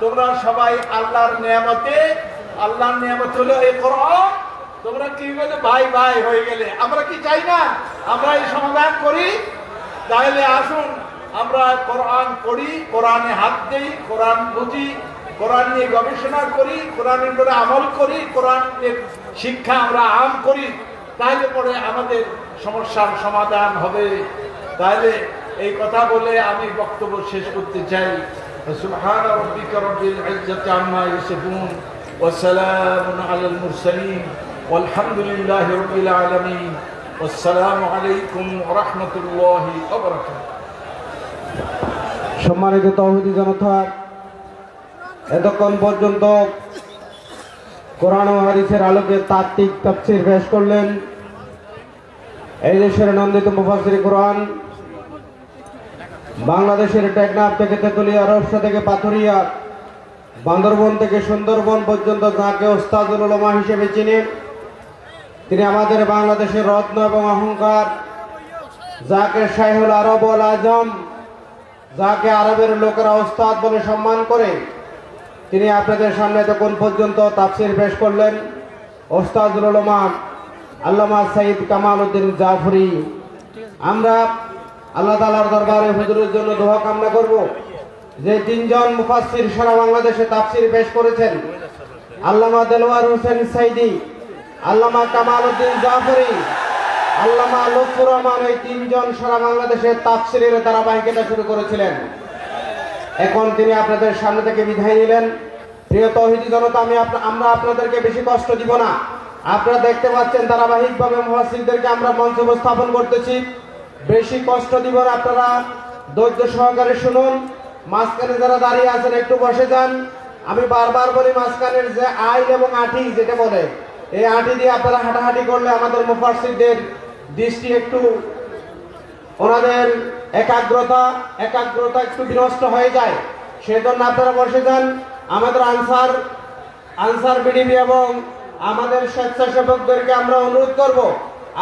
তোমরা সবাই আল্লাহর নিয়ামতে, আল্লাহর নিয়ামত হলো এই কোরআন, তোমরা কি বলে ভাই ভাই হয়ে গেলে। আমরা কি চাই না আমরা এই সমাধান করি? তাহলে আসুন আমরা কোরআন পড়ি, কোরআনে হাত দেই, কোরআন বুঝি, কোরআন নিয়ে গবেষণা করি, কোরআনের উপরে আমল করি, কোরআনের শিক্ষা আমরা আম করি, তাহলে পরে আমাদের সমস্যার সমাধান হবে। তাহলে এই কথা বলে আমি বক্তব্য শেষ করতে চাই। সুবহান রাব্বিকা রাব্বিল ইজ্জাতি আম্মা ইয়াসিফুন ওয়া সালামুন আলাল মুরসালিন ওয়ালহামদুলিল্লাহি রাব্বিল আলামিন। আসসালামু আলাইকুম ওয়া রাহমাতুল্লাহি ওয়া বারাকাতুহু। সম্মানিত তাওহীদি জনতা, এতক্ষণ পর্যন্ত কোরআন ও হাদিসের আলোকে তাত্ত্বিক তাফসীর পেশ করলেন এই দেশের নন্দিত মুফাসসির কোরআন, বাংলাদেশের টেকনাফ থেকে তেতুলিয়া, রৌসা থেকে পাথুরিয়া, বান্দরবন থেকে সুন্দরবন পর্যন্ত যাকে ওস্তাদুল উলামা হিসেবে চিনেন, তিনি আমাদের বাংলাদেশের রত্ন এবং অহংকার, যাকে শাইখুল আরব ওয়াল আজম, যাকে আরবের লোকেরা ওস্তাদ বলে সম্মান করে, তিনি আপনাদের সামনে এতক্ষণ পর্যন্ত তাফসীর পেশ করলেন ওস্তাদুল উলামা আল্লামা সাইয়্যিদ কামাল উদ্দিন জাফরি। আমরা আল্লাহ তাআলার দরবারে হুজুরের জন্য দোয়া কামনা করব যে তিনজন মুফাসসির সারা বাংলাদেশে তাফসীর পেশ করেছেন, আল্লামা দেলওয়ার হোসেন সাইদি, আল্লামা কামাল উদ্দিন জাফরি, আল্লামা লুৎফুর রহমান, এই তিনজন সারা বাংলাদেশে তাফসীরের ধারাবাহিকতা শুরু করেছিলেন। এখন তিনি আপনাদের সামনে থেকে বিদায় নিলেন। প্রিয় তাওহীদি জনতা, আমরা আপনাদেরকে বেশি কষ্ট দিব না। আপনারা দেখতে পাচ্ছেন ধারাবাহিকভাবে মুফাসসিরদেরকে আমরা মঞ্চে উপস্থাপন করতেছি। বেশি কষ্ট দিব না, আপনারা ধৈর্য সহকারে শুনুন। মাঝখানে যারা দাঁড়িয়ে আছেন একটু বসে যান। আমি বারবার বলি, মাঝখানের যে আইল এবং আঠি যেটা বলে, এই আঠি দিয়ে আপনারা হাঁটাহাঁটি করলে আমাদের মুফাসসিরদের দৃষ্টি একটু, ওনাদের একাগ্রতা একটু বিনষ্ট হয়ে যায়। সেজন্য আপনারা বসে যান। আমাদের আনসার বিডিবি এবং আমাদের স্বেচ্ছাসেবকদেরকে আমরা অনুরোধ করব,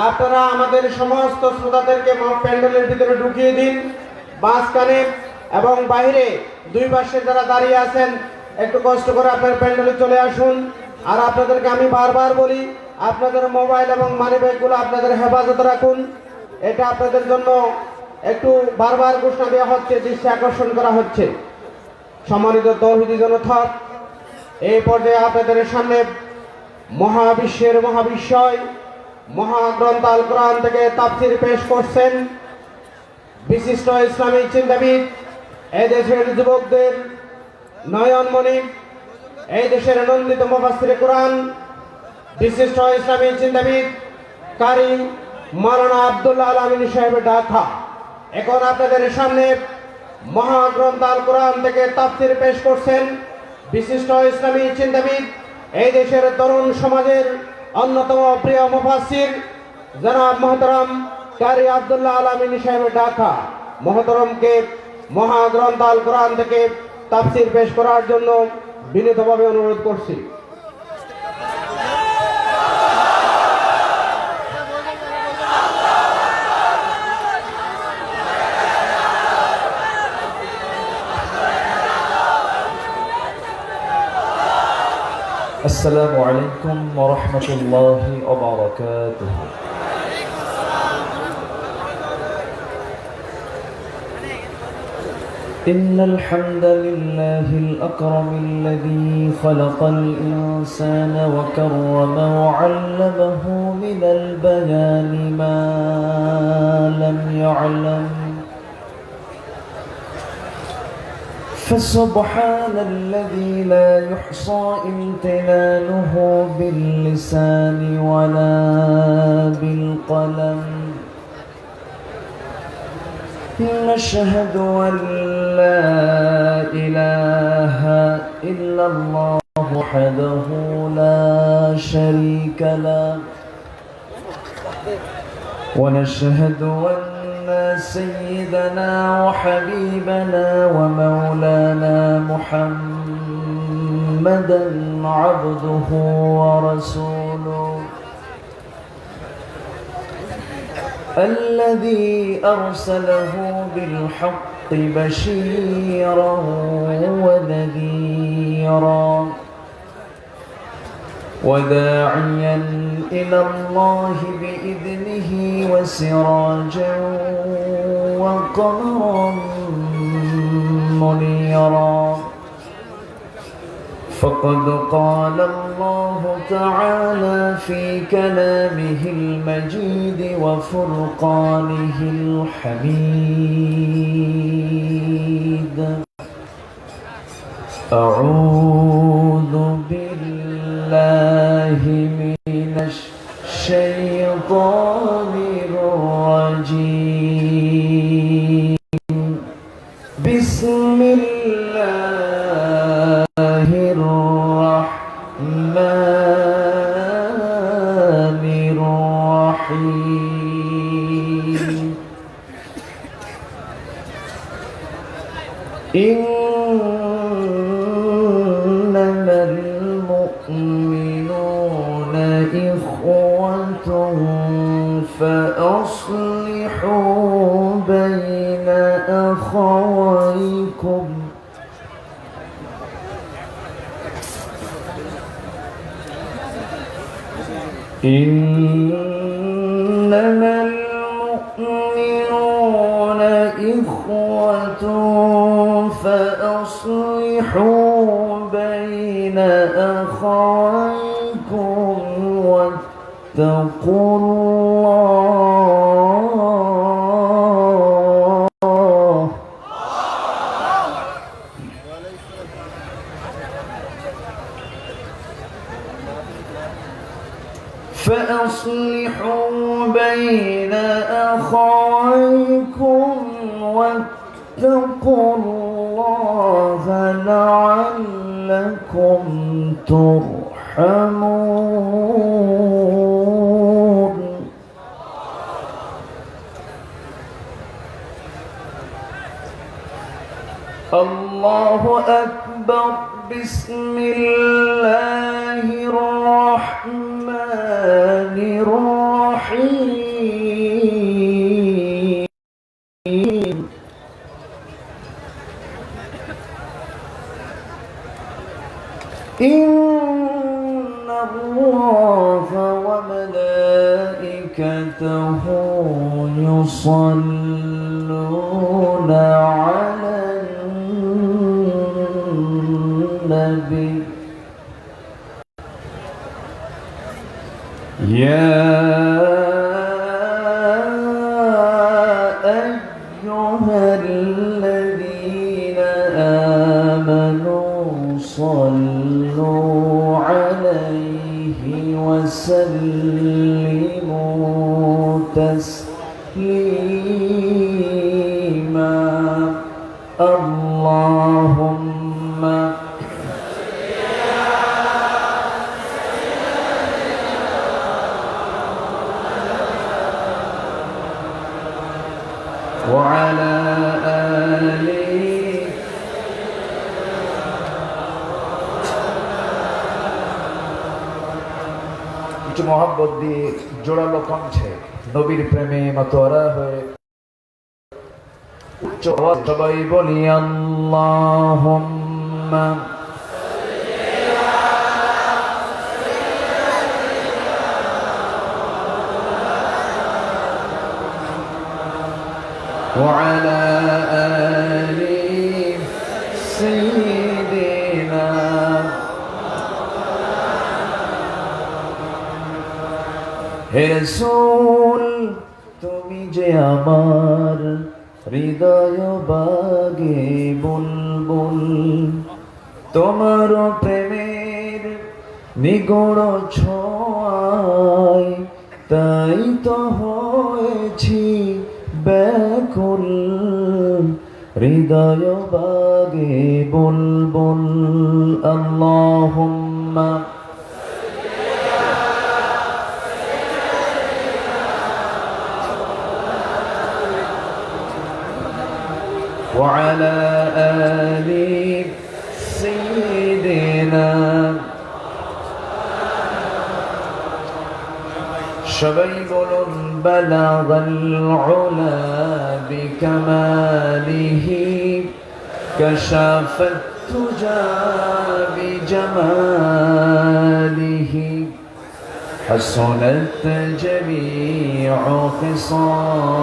আপনারা আমাদের সমস্ত শ্রোতাদেরকে প্যান্ডেলের ভিতরে ঢুকিয়ে দিন। মাঝখানে এবং বাইরে দুই পাশে যারা দাঁড়িয়ে আছেন একটু কষ্ট করে আপনার প্যান্ডেলে চলে আসুন। আর আপনাদেরকে আমি বারবার বলি, আপনাদের মোবাইল এবং মানি ব্যাগগুলো আপনাদের হেফাজতে রাখুন। এটা আপনাদের জন্য একটু বারবার ঘোষণা দেওয়া হচ্ছে, দৃষ্টি আকর্ষণ করা হচ্ছে। সম্মানিত তৌহিদি জনতা, এই পর্যায়ে আপনাদের সামনে মহাবিশ্বের মহাবিশ্বয় মহাগ্রন্থ আল কোরআন থেকে তাফসীর পেশ করছেন বিশিষ্ট ইসলামিক চিন্তাবিদ, এই দেশের যুবকদের নয়নমণি, এই দেশের নন্দিত মুফাসসিরে কোরআন, বিশিষ্ট ইসলামিক চিন্তাবিদ কারি মাওলানা আব্দুল্লাহ আল আমিন সাহেবের ঢাকা। এখন আপনাদের সামনে মহাগ্রন্থ আল কোরআন থেকে তাফসীর পেশ করছেন বিশিষ্ট ইসলামী চিন্তাবিদ, এই দেশের তরুণ সমাজের অন্যতম প্রিয় মুফাসসির জনাব মোহতারাম কারি আব্দুল্লাহ আল আমিন সাহেবের ঢাকা। মোহতারমকে মহাগ্রন্থ আল কোরআন থেকে তাফসীর পেশ করার জন্য বিনীতভাবে অনুরোধ করছি। السلام عليكم ورحمة الله وبركاته. إن الحمد لله الأكرم الذي خلق الإنسان وكرمه وعلمه من البيان ما لم يعلم، فسبحان الذي لا يحصى امتنانه باللسان ولا بالقلم. نشهد أن لا إله إلا الله وحده لا شريك له، ونشهد أن سيدنا وحبيبنا ومولانا محمدا عبده ورسوله الذي أرسله بالحق بشيرا ونذيرا وداعيا إلى الله بإذنه وسراجا وقمرا منيرا. فقد قال الله تعالى في كلامه المجيد وفرقانه الحميد: أعوذ بالله من الشيطان الرجيم. بسم الله الرحمن الرحيم. إنما المؤمنون إخوة فأصلحوا بين أخويكم. إنما المؤمنون إخوة فأصلحوا بين أخويكم واتقوا الله. وأصلحوا بين أخويكم واتقوا الله لعلكم ترحمون. الله أكبر. بسم الله الرحمن الرحيم. إن الله وملائكته يصلون على النبي يا أيها الذين آمنوا صلوا عليه وسلموا تسليما. اللهم وعلى آله কিছু মহব্বত দিয়ে জোড়ালো কণ্ঠে নবীর প্রেমে মাতোয়ারা হয়ে উচ্চ আওয়াজ সবাই বলি আল্লাহুম্মা وعلى آل سيدنا হে রাসূল তুমি যে আমার হৃদয় বাগে বুলবুল, তোমার প্রেমের নিগড় ছোঁয়ায় তাই তো হয়েছি ব্যাকুল, হৃদয় বাগে বুলবুল। আল্লাহুম্মা وعلى آل سيدنا সবাই বলুন بلغ العلا بكماله كشف التجى بجماله حسنت جميع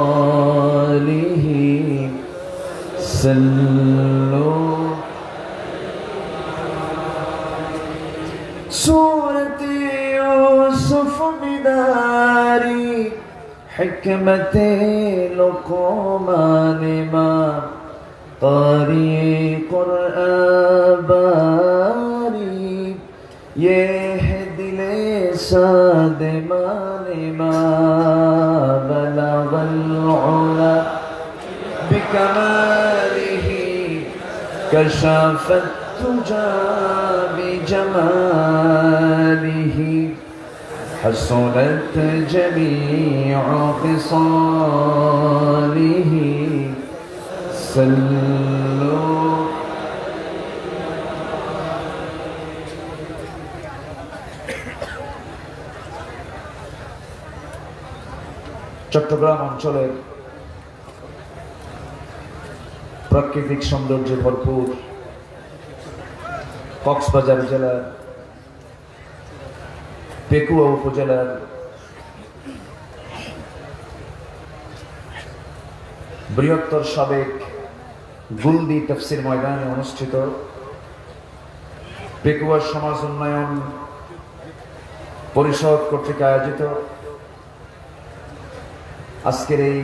خصاله صلوا سورة يوسف بداري حكمة لقمان ما طريق الآباري يهدي لساد ما بلغ العلا بكماله كشف التجى بجماله حسنت جميع خصاله صلوا চট্টগ্রাম অঞ্চলের প্রাকৃতিক সৌন্দর্যে ভরপুর কক্সবাজার জেলার পেকুয়া উপজেলার বৃহত্তর সাবেক গুলদি তাফসীর ময়দানে অনুষ্ঠিত পেকুয়া সমাজ উন্নয়ন পরিষদ কর্তৃক আয়োজিত আজকের এই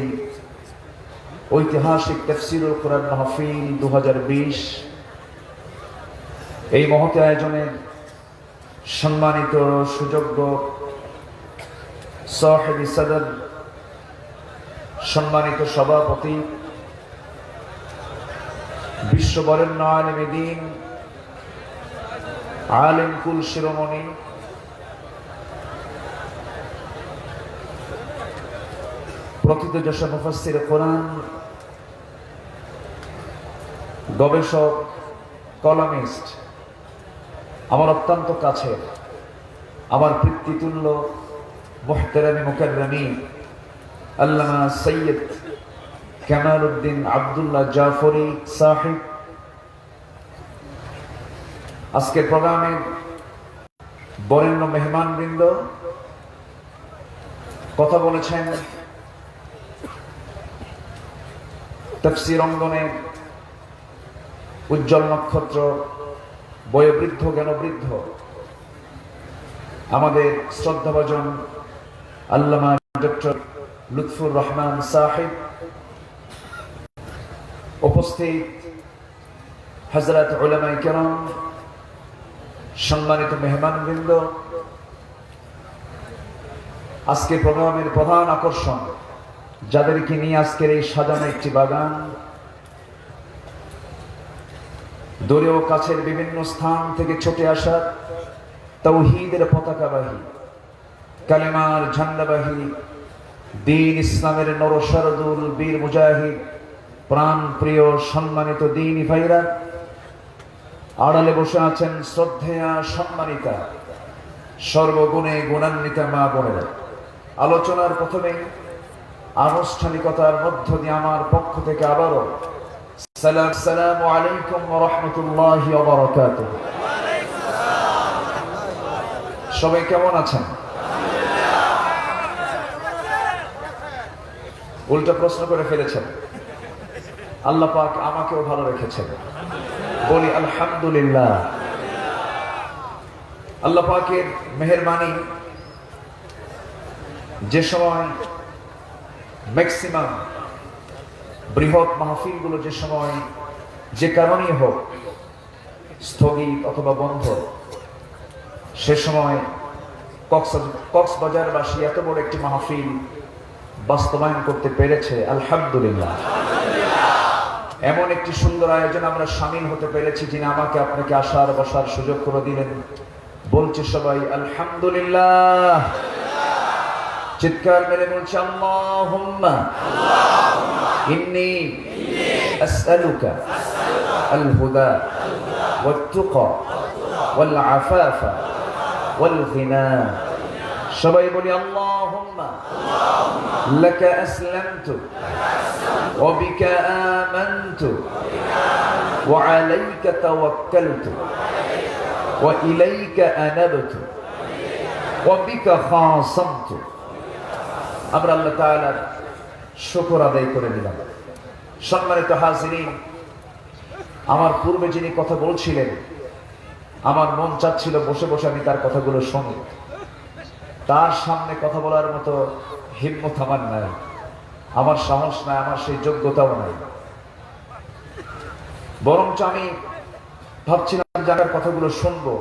ঐতিহাসিক তাফসীরুল কুরআন মাহফিল 2020 এই মহৎ আয়োজনের সম্মানিত সুযোগ্য সাহিবি সদর, সম্মানিত সভাপতি, বিশ্ববরেণ্য আলেমে দ্বীন, আলেম কুল শিরোমণি, প্রথিতযশা মুফাসসির কোরআন, গবেষক, কলামিস্ট, আমার অত্যন্ত কাছের, আমার পিতৃতুল্য মুহতারামি মুকাররমি আল্লামা সৈয়দ কামাল উদ্দিন আব্দুল্লাহ জাফরি সাহেব, আজকের প্রোগ্রামের বরেণ্য মেহমানবৃন্দ, কথা বলেছেন তাফসীর অঙ্গনের উজ্জ্বল নক্ষত্র, বয়োবৃদ্ধ জ্ঞানবৃদ্ধ আমাদের শ্রদ্ধাভাজন আল্লামা ডক্টর লুৎফুর রহমান সাহেব, উপস্থিত হযরত উলামায়ে কেরাম, সম্মানিত মেহমানবৃন্দ, আজকে প্রোগ্রামের প্রধান আকর্ষণ যাদেরকে নিয়ে আজকের এই সাজানো একটি বাগান, দূরে ও কাছের বিভিন্ন স্থান থেকে ছুটে আসা তাওহীদের পতাকাবাহী, কালেমার ঝান্ডাবাহী, দ্বীন ইসলামের নরশারদুল বীর মুজাহিদ, প্রাণ প্রিয় সম্মানিত দ্বীনি ভাইরা, আড়ালে বসে আছেন শ্রদ্ধেয়া সম্মানিতা সর্বগুণে গুণান্বিতা মা বোনেরা। আলোচনার প্রথমে আনুষ্ঠানিকতার মধ্য দিয়ে আমার পক্ষ থেকে আবারও আসসালামু আলাইকুম ওয়া রাহমাতুল্লাহি ওয়া বারাকাতুহু। সবাই কেমন আছেন? উল্টা প্রশ্ন করে ফেলেছেন। আল্লাহ পাক আমাকেও ভালো রেখেছেন, বলি আলহামদুলিল্লাহ। আল্লাহ পাকের মেহেরবানি, যে সময় ম্যাক্সিমাম বৃহৎ মাহফিলগুলো যে সময় যে কারণেই হোক স্থগিত অথবা বন্ধ, সে সময় কক্সবাজারবাসী এত বড় একটি মাহফিল বাস্তবায়ন করতে পেরেছে, আলহামদুলিল্লাহ। এমন একটি সুন্দর আয়োজন আমরা শামিল হতে পেরেছি, যিনি আমাকে আপনাকে আসার বসার সুযোগ করে দিলেন। বলছি সবাই আলহামদুলিল্লাহ। চিৎকার মেরে বলছি আল্লাহুম্মা ইন্নী আসআলুকা আল হুদা ওয়াত তুকা ওয়াল আফাফা ওয়াল গিনা। সবাই বলি আল্লাহুম্মা লাকা আসলামতু ওয়া বিকা আমানতু ওয়া আলাইকা তাওয়াক্কালতু ওয়া ইলাইকা আনাবতু ওয়া বিকা খাসামতু। আমরা আল্লাহ তাআলার শুকর আদায় করে নিলাম। সম্মানিত হাজিরিন, আমার পূর্বে যিনি কথা বলছিলেন, আমার মন চাচ্ছিল বসে বসে আমি তার কথাগুলো শুনি। তার সামনে কথা বলার মতো হিম্মত আমার নাই, আমার সাহস নাই, আমার সেই যোগ্যতাও নাই। বরঞ্চ আমি ভাবছিলাম যার কথাগুলো শুনবো,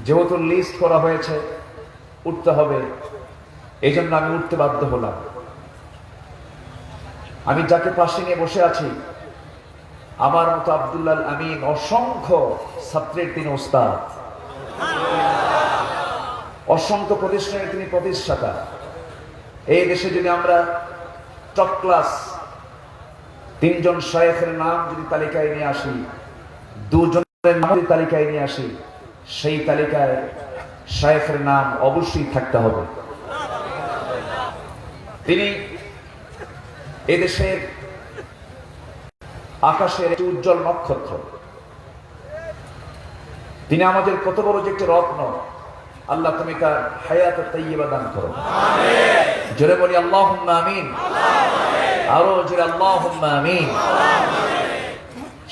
যেহেতু লিস্ট করা হয়েছে উঠতে হবে, এই জন্য আমি উঠতে বাধ্য হলাম। আমি যাকে পাশে নিয়ে বসে আছি, আমার মতো আব্দুল্লাহ আমিন অসংখ্য ছাত্রের তিনি ওস্তাদ, অসংখ্য প্রতিষ্ঠানের তিনি প্রতিষ্ঠাতা। এই দেশে যদি আমরা টপ ক্লাস 3 জন শায়েখের নাম যদি তালিকায় নিয়ে আসি, 2 জনের নাম যদি তালিকায় নিয়ে আসি, সেই তালিকায় শায়েখের নাম অবশ্যই থাকতে হবে। তিনি এদেশের আকাশের একটি উজ্জ্বল নক্ষত্র। তিনি আমাদের কত বড় যে একটি রত্ন। আল্লাহ তুমি তার হায়াত তাইয়্যিবা দান করো, আমিন। জোরে বলি আল্লাহুম্মা আমিন, আরো জোরে আল্লাহুম্মা আমিন।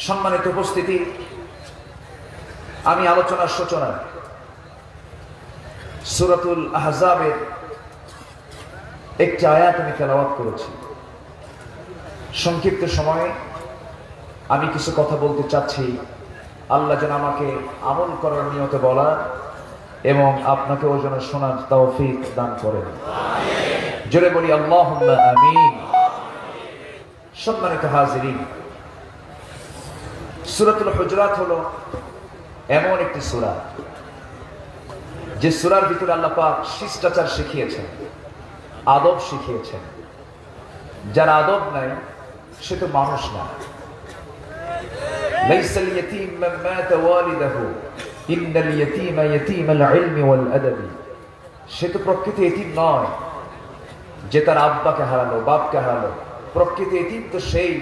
সম্মানিত উপস্থিতি, আমি আলোচনার সূচনায় সূরাতুল আহজাবের একটি আয়াত আমি তেলাওয়াত করেছি। সংক্ষিপ্ত সময়ে আমি কিছু কথা বলতে চাচ্ছি। আল্লাহ যেন আমাকে আমল করার নিয়তে বলা এবং আপনাকে ওই জন্য শোনার তৌফিক দান করেন। জোরে বলি আল্লাহুম্মা আমিন। সম্মানিত হাজিরিন, সূরাতুল হুজুরাত হলো এমন একটি সূরা যে সূরার ভিতরে আল্লাহ পাক শিষ্টাচার শিখিয়েছেন, আদব শিখিয়েছেন। যার আদব নাই সে তো মানুষ না। লাইসাল ইয়াতীম মান মাতা ওয়ালিদাহু ইন্নাল ইয়াতীমা ইয়াতীমাল ইলমি ওয়াল আদাবি। সে তো প্রকৃত এতিম নয় যে তার আব্বাকে হারালো, বাপকে হারালো। প্রকৃত এতিম তো সেই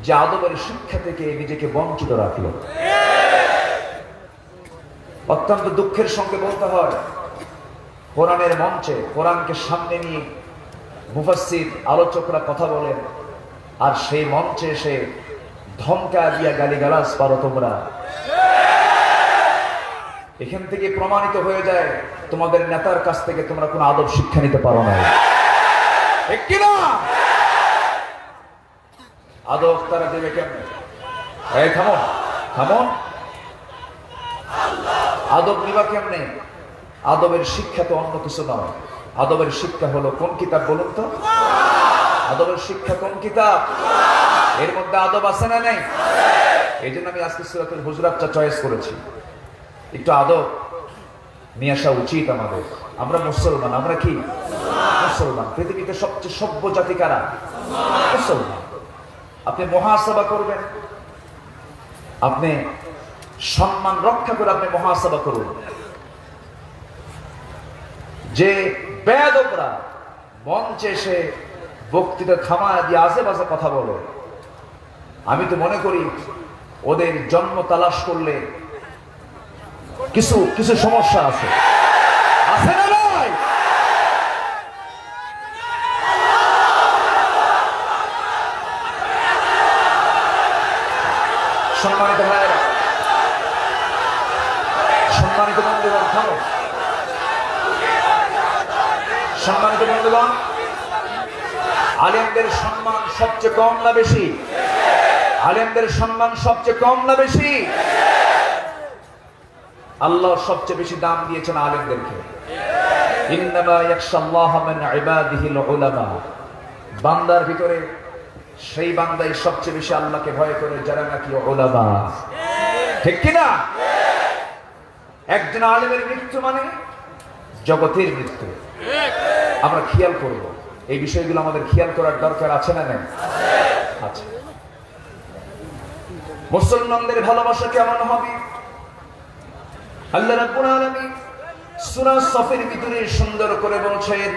যে আদবের শিক্ষা থেকে নিজেকে বঞ্চিত রাখলো। অত্যন্ত দুঃখের সঙ্গে বলতে হয়, কোরআনের মঞ্চে কোরআনকে সামনে নিয়ে মুফাসসির আলোচকরা কথা বলেন, আর সেই মঞ্চে এসে ধমকা দিয়া গালিগালাজ পারো তোমরা। এখান থেকে প্রমাণিত হয়ে যায় তোমাদের নেতার কাছ থেকে তোমরা কোনো আদব শিক্ষা নিতে পারো না। ঠিক কিনা? আদব তারা দেবে কেমন? এই থামো থামো, আদব নিবা কেমনে? আদবের শিক্ষা তো অন্য কিছু নয়। আদবের শিক্ষা হলো কোন কিতাব বলুন তো? আদবের শিক্ষা কোন কিতাব? এর মধ্যে আদব আছে না নেই? এই জন্য আমি আজকে সূরাতুল হুজুরাতটা চয়েস করেছি। একটু আদব নিয়ে আসা উচিত আমাদের। আমরা মুসলমান, আমরা কি মুসলমান। পৃথিবীতে সবচেয়ে সভ্য জাতি কারা? মুসলমান। আপনি মুহাসাবা করবেন, আপনি সম্মান রক্ষা করে আপনি মুহাসাবা করুন। যে বেয়াদবরা মঞ্চে এসে বক্তৃতা থামায় দিয়ে আজে বাজে কথা বলে, আমি তো মনে করি ওদের জন্ম তালাশ করলে কিছু কিছু সমস্যা আছে, আছে না ভাই? সম্মানিত ভাইয়েরা, সম্মানিত বন্ধুগণ, থামো। সম্মানিত বন্ধুগণ, আলেমদের সম্মান সবচেয়ে কম না বেশি? আলেমদের সম্মান সবচেয়ে কম না বেশি? আল্লাহ সবচেয়ে বেশি দাম দিয়েছেন আলেমদেরকে। ইন্নামা ইয়াখশাল্লাহা মিন ইবাদিহিল উলামা। বান্দার ভিতরে সেই বান্দাই সবচেয়ে বেশি আল্লাহকে ভয় করে যারা নাকি উলামা। ঠিক কি না? একজন আলেমের মৃত্যু মানে জগতের মৃত্যু। আমরা খেয়াল করব, এই বিষয়গুলো আমাদের খেয়াল করার দরকার আছে না নেই? আছে। মুসলমানদের ভালোবাসা কেমন হবে? আল্লাহ রাব্বুল আলামিন সূরা সফের ভিতরে সুন্দর করে বলছেন,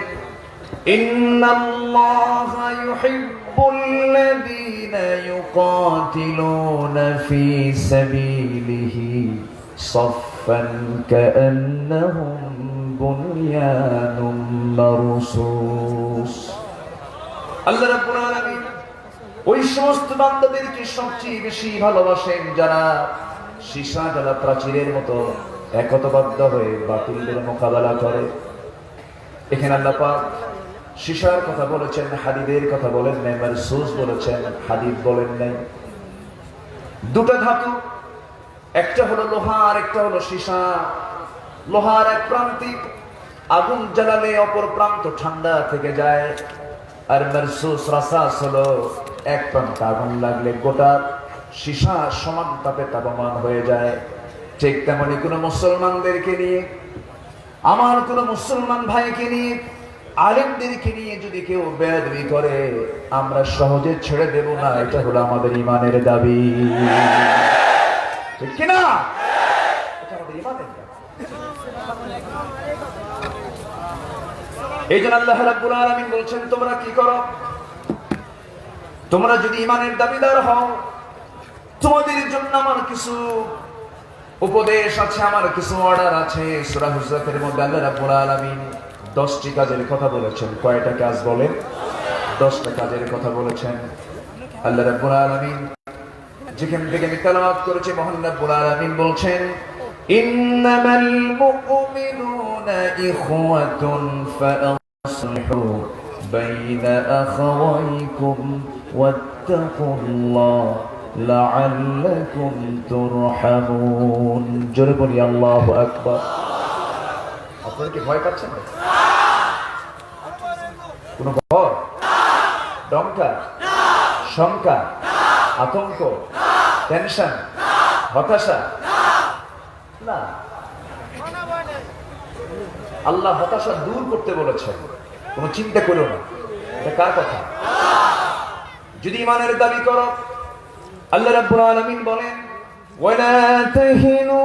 ইন্নাল্লাহা ইউহিব্বুল্লাযীনা ইউকাতিলুনা ফী সাবিলিহি সাফফান কাআন্নাহুম বুনয়ানুম মারসুস। আল্লাহ রাব্বুল আলামিন ওই সমস্ত বান্দাদেরকে সবচেয়ে বেশি ভালোবাসেন যারা সীসা ঢালা প্রাচীরের মতো একতাবদ্ধ হয়ে বাতিলদের মোকাবেলা করে। এখানে আল্লাহ পাক সীসার কথা বলেছেন, হাদিদের কথা বলেন নাই, মারসুস বলেছেন, হাদিদ বলেন নাই। দুটো ধাতু, একটা হলো লোহা আর একটা হলো সীসা। লোহার এক প্রান্তে আগুন জ্বালালে অপর প্রান্ত ঠান্ডা থেকে যায়, আর মারসুস রাসাস হলো এক প্রান্তে আগুন লাগলে গোটা সীসা সমান তাপে তাপমান হয়ে যায়। ঠিক তেমনি কোনো মুসলমানদেরকে নিয়ে, আমার কোনো মুসলমান ভাইকে নিয়ে, আলেমদেরকে নিয়ে যদি কেউ বেয়াদবি করে, আমরা সহজে ছেড়ে দেব না। এটা হলো আমাদের ঈমানের দাবি। ঠিক কি না? এটা আমাদের ঈমানের দাবি। এই জন্য আল্লাহ রাব্বুল আলামিন বলছেন, তোমরা কি করো? তোমরা যদি ঈমানের দাবিদার হও, তোমাদের জন্য আমার কিছু উপদেশ আছে, আমার কিছু অর্ডার আছে। সূরা হুজরাতের মধ্যে আল্লাহ রাব্বুল আলামিন 10টি কাজের কথা বলেছেন। কয়টা কাজ বলেন? 10টা কাজের কথা বলেছেন আল্লাহ রাব্বুল আলামিন। যেখান থেকে আমি তেলাওয়াত করেছি, মহান রাব্বুল আলামিন বলছেন, ইন্নামাল মুমিনুনা ইখওয়াতুন ফাআসলিহু বাইনা আখাওয়াইকুম ওয়াত্তাকুল্লাহ লাআল্লাকুম তুরহামুন। জোরে বলি আল্লাহু আকবার। আপনারা কি ভয় পাচ্ছেন? অহংকার, শঙ্কা, আতঙ্ক, টেনশন, হতাশা? না, আল্লাহ হতাশা দূর করতে বলেছেন। কোনো চিন্তা করো না। এটা কার কথা? যদি ঈমানের দাবি করো, আল্লাহ রাব্বুল আলামিন বলেন, ওয়ালা তাহিনু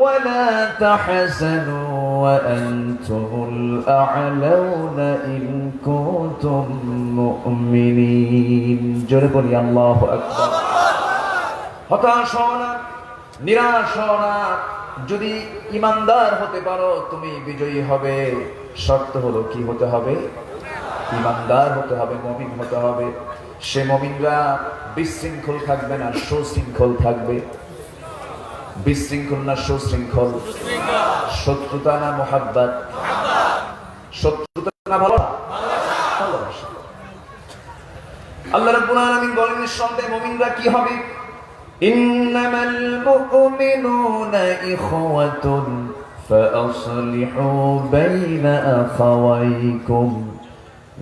ওয়ালা তাহজানু ওয়া আনতুমুল আ'লাউনা ইন কুনতুম মুমিনিন। জোরে বলি আল্লাহু আকবার। হতাশ হও না, নিরাশ হও না। যদি ইমানদার হতে পারো তুমি বিজয়ী হবে। শর্ত হলো কি হতে হবে? ইমানদার হতে হবে, মুমিন হতে হবে। সে মুমিনরা বিশৃঙ্খল থাকবে না, সুশৃঙ্খল থাকবে। বিশৃঙ্খল না সুশৃঙ্খল? শত্রুতা না মুহাব্বত? শত্রুতা না ভালোবাসা? আল্লাহ রাব্বুল আলামিন বলেন নিঃসন্দেহে মুমিনরা কি হবে? ইন্নামাল মুমিনুনা ইখওয়াতুন ফাআসলিহু বাইনা আখাওয়াইকুম।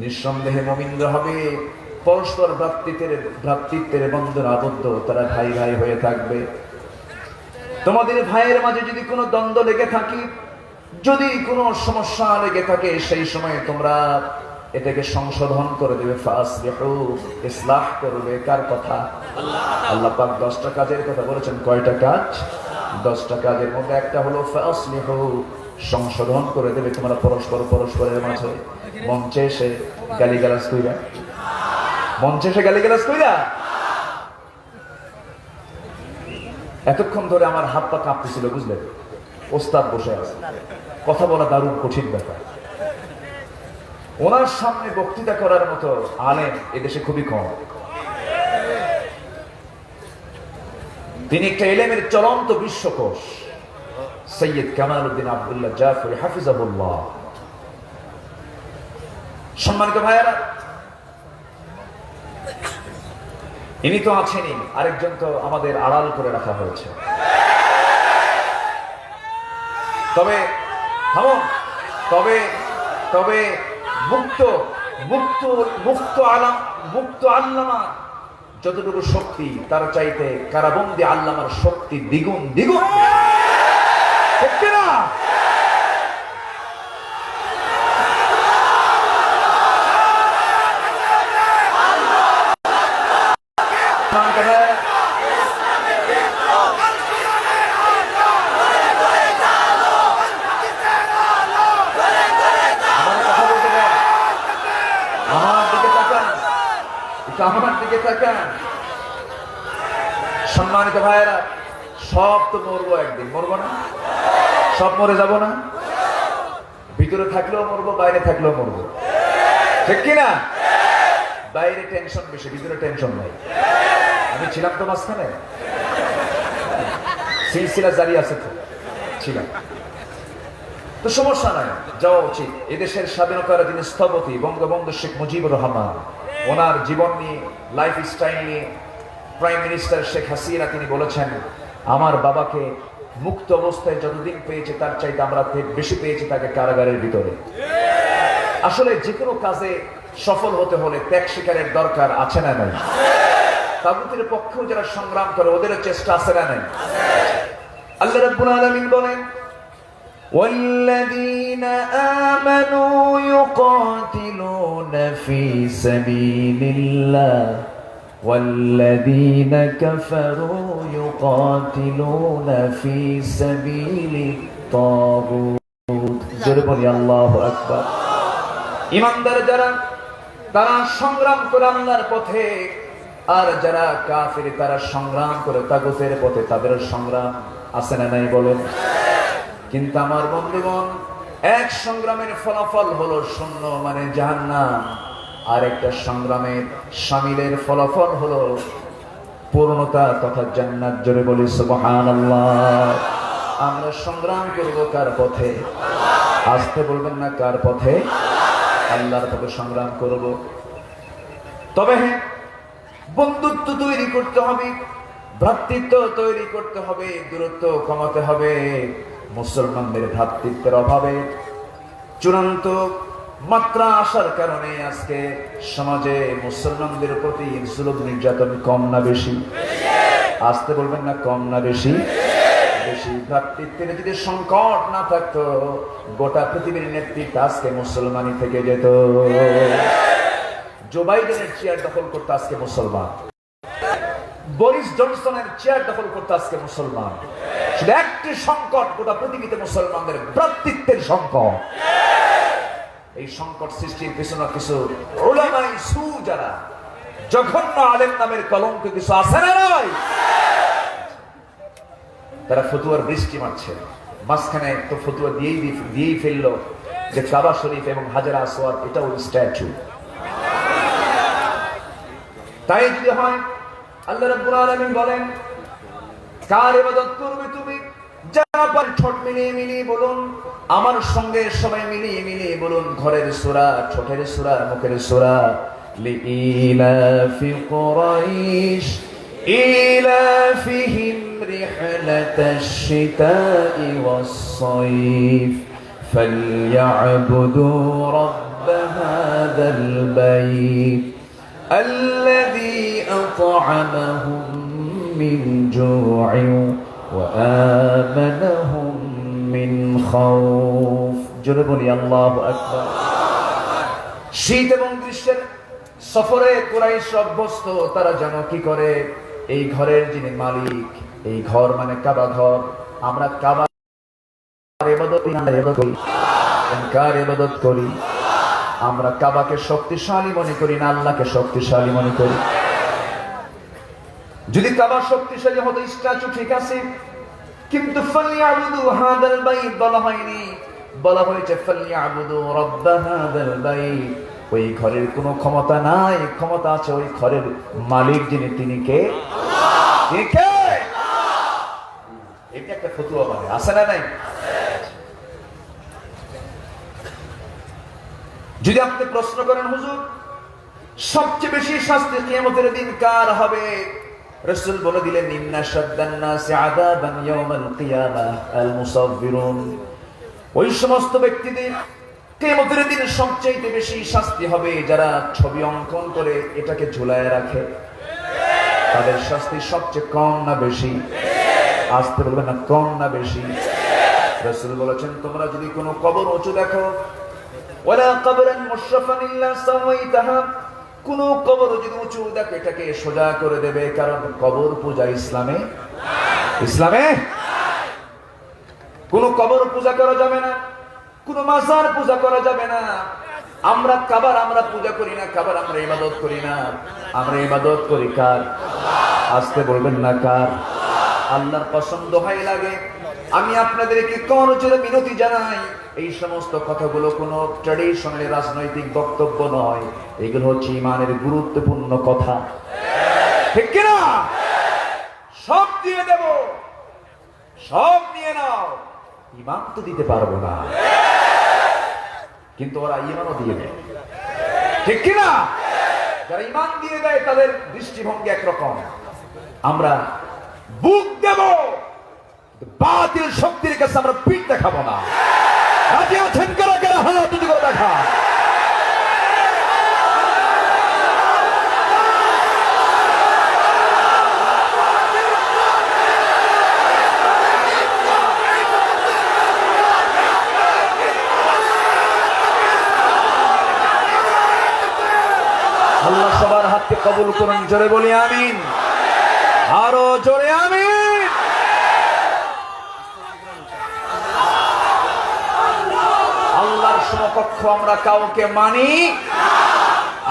নিঃসন্দেহে মুমিনরা হবে পরস্পর ভ্রাতৃত্বের বন্ধনে আবদ্ধ। তারা ভাই ভাই হয়ে থাকবে। তোমাদের ভাইয়ের মাঝে যদি কোনো দ্বন্দ্ব লেগে থাকে, যদি কোনো সমস্যা লেগে থাকে, সেই সময় তোমরা এটাকে সংশোধন করে দেবে। ফাসলিহু, ইসলাহ করবে। কার কথা? আল্লাহ পাক 10টা কাজের কথা বলেছেন। কয়টা কাজ? 10টা কাজের মধ্যে একটা হলো ফাসলিহু, সংশোধন করে দেবে তোমরা পরস্পরের মাঝে। মঞ্চে এসে গালিগালাজ কইরা, মঞ্চে এসে গালিগালাজ কইরা। এতক্ষণ ধরে আমার হাত পা কাঁপতেছিল, বুঝলেন? ওস্তাদ বসে আছে, কথা বলা দারুণ কঠিন ব্যাপার। ওনার সামনে বক্তৃতা করার মতো আলেম এদেশে খুবই কম। তিনি একটা ইলমের চলন্ত বিশ্বকোষ। সৈয়দ কামালউদ্দিন আব্দুল্লাহ জাফরি হাফিজাহুল্লাহ। সম্মানিত ভাইয়েরা, ইনি তো আছেনই, আরেকজন তো আমাদের আড়াল করে রাখা হয়েছে। তবে তবে মুক্ত আল্লামা যতটুকু শক্তি, তার চাইতে কারাবন্দী আল্লামার শক্তি দ্বিগুণ দ্বিগুণ। ঠিক কিনা? আমার দিকে তাকান। সম্মানিত ভাইয়েরা, সব তো মরবো একদিন, মরবো না? সব মরে যাব না? ভিতরে থাকলেও মরবো, বাইরে থাকলেও মরবো। ঠিক কিনা? বাইরে টেনশন বেশি, ভিতরে টেনশন নাই। আমি ছিলাম তো মাঝখানে, সিলসিলা জারি আছে তো, ছিলাম তো, সমস্যা নাই, যাওয়া উচিত। এদেশের স্বাধীনতার যিনি স্থপতি বঙ্গবন্ধু শেখ মুজিবুর রহমান, ওনার জীবন নিয়ে, লাইফ স্টাইল নিয়ে প্রাইম মিনিস্টার শেখ হাসিনা তিনি বলেছেন, আমার বাবাকে মুক্ত অবস্থায় যতদিন পেয়েছে তার চাইতে আমরা বেশি পেয়েছি তাকে কারাগারের ভিতরে। আসলে যে কোনো কাজে সফল হতে হলে ত্যাগ স্বীকারের দরকার আছে না নাই? তাগুতের পক্ষেও যারা সংগ্রাম করে ওদেরও চেষ্টা আছে না নাই? আল্লাহ রাব্বুল আলামিন বলেন, والذين آمنوا يقاتلون في سبيل الله والذين كفروا يقاتلون في سبيل الطاغوت। জোরে বলি আল্লাহু আকবার। ঈমানদার যারা, তারা সংগ্রাম করে আল্লাহর পথে, আর যারা কাফির তারা সংগ্রাম করে তাগুতের পথে। তাদের সংগ্রাম আছে না নাই বলেন? কিন্তু আমার বন্ধুগণ, এক সংগ্রামের ফলাফল হলো শূন্য, মানে জাহান্নাম। আর একটা সংগ্রামের শামিলের ফলাফল হলো পূর্ণতা তথা জান্নাত। জোরে বলি সুবহানাল্লাহ। আমরা সংগ্রাম করব কার পথে? আসতে বলবেন না, কার পথে? আল্লাহর পথে সংগ্রাম করব। তবে হ্যাঁ, বন্ধুত্ব তৈরি করতে হবে, ভ্রাতৃত্ব তৈরি করতে হবে, দূরত্ব কমাতে হবে। মুসলমানদের ভ্রাতৃত্বের অভাবে চূড়ান্ত মাত্রা আসার কারণে আজকে সমাজে মুসলমানদের প্রতি জুলুম নির্যাতন কম না বেশি? আসতে বলবেন না, কম না বেশি? বেশি। ভ্রাতৃত্বের যদি সংকট না থাকতো গোটা পৃথিবীর নেতৃত্ব আজকে মুসলমানই থেকে যেত। জো বাইডেনের চেয়ার দখল করতে আজকে মুসলমান, বরিস জনসনের চেয়ার দখল করতে আজকে মুসলমান। শুধু একটি সংকট গোটা পৃথিবীতে মুসলমানদের ভ্রাতৃত্বের সংকট। এই সংকট সৃষ্টির পিছনে কিছু উলামায়ে সু যারা জঘন্য আলেম নামের কলঙ্ক কিছু আছে না নাই? তারা ফতুয়ার বৃষ্টি মারছে। মাঝখানে তো ফতুয়া দিয়েই ফেললো যে কাবা শরীফ এবং হাজার আসওয়াদ এটাও স্ট্যাচু। তাই যদি হয়, আল্লাহ রাব্বুল আলামিন বলেন কার ইবাদত করবে তুমি? যারা পার ঠোঁট মিলিয়ে মিলিয়ে বলুন আমার সঙ্গে, সবাই মিলিয়ে মিলিয়ে বলুন ঘরের সূরা, ঠোঁটের সূরা, মুখের সূরা। লিইলাফি কুরাইশ ইলাফিহিম রিহলাতাশ শিতাই ওয়াস-সাইফ ফালইয়াবুদু রাব্ব হাযাল বাইত الذي أطعمهم من جوع وآمنهم من خوف। জোরে বলি আল্লাহু আকবার। শীত এবং গ্রীষ্মের সফরে কুরাইশ অভ্যস্ত। তারা যেন কি করে, এই ঘরের যিনি মালিক, এই ঘর মানে কাবা ঘর, আমরা কাবা ইবাদত করি। আমরা কাবাকে শক্তিশালী মনে করি না আল্লাহকে শক্তিশালী মনে করি? যদি কাবা শক্তিশালী হতো স্ট্যাচু ঠিক আছে, কিন্তু ফালইয়াবুদু হাযাল বাইত বলা হয়নি, বলা হয়েছে ফালইয়াবুদু রাব্ব হাযাল বাইত। ওই ঘরের কোনো ক্ষমতা নাই, ক্ষমতা আছে ওই ঘরের মালিক যিনি, তিনি কে? তিনি কে? এটা একটা ফতোয়া মানে আছে না নাই? যদি আপনি প্রশ্ন করেন হুজুর সবচেয়ে বেশি শাস্তি কিয়ামতের দিন কার হবে, রাসূল বলে দিলেন ইন্না শাদ্দান নাসি আযাবান ইয়াউমাল কিয়ামাহ আল মুসাফফিরুন। ওই সমস্ত ব্যক্তিদের কিয়ামতের দিন সবচেয়ে বেশি শাস্তি হবে যারা ছবি অঙ্কন করে এটাকে ঝুলায় রাখে। তাদের শাস্তি সবচেয়ে কম না বেশি? আসতে বলবেন না, কম না বেশি? রাসূল বলেছেন তোমরা যদি কোনো কবর উঁচু দেখো, ওয়ালা কবরান মুশরাফান ইল্লা সাওয়াইতাহা, কোন কবর যদি উঁচু দেখো এটাকে সোজা করে দেবে, কারণ কবর পূজা ইসলামে কোন কবর পূজা করা যাবে না, কোন মাজার পূজা করা যাবে না। আমরা কাবার আমরা পূজা করি না, কাবার আমরা ইবাদত করি না, আমরা ইবাদত করি কার? আসতে বলবেন না কার? আল্লাহর পছন্দ হয় লাগে। আমি আপনাদেরকে করজোরে বিনতি জানাই, এই সমস্ত কথাগুলো কোনো ট্র্যাডিশনাল রাজনৈতিক বক্তব্য নয়, এগুলো হচ্ছে ইমানের গুরুত্বপূর্ণ কথা, ঠিক কিনা? সব দিয়ে দেব, সব নিয়ে নাও, ইমান তো দিতে পারবো না, কিন্তু ওরা ইমানও দিয়ে দেয়, ঠিক কিনা? যারা ইমান দিয়ে দেয় তাদের দৃষ্টিভঙ্গি একরকম। আমরা বুক দেব, বাতিল শক্তির কাছে আমরা পিঠ দেখাবো না। রাজি আছেন কারা কারা? হাত তুলে করে দেখা। আল্লাহ সবার হাতকে কবুল করুন, জোরে বলি আমিন, আরো জোরে আমিন। আল্লাহর সমকক্ষ আমরা কাউকে মানি?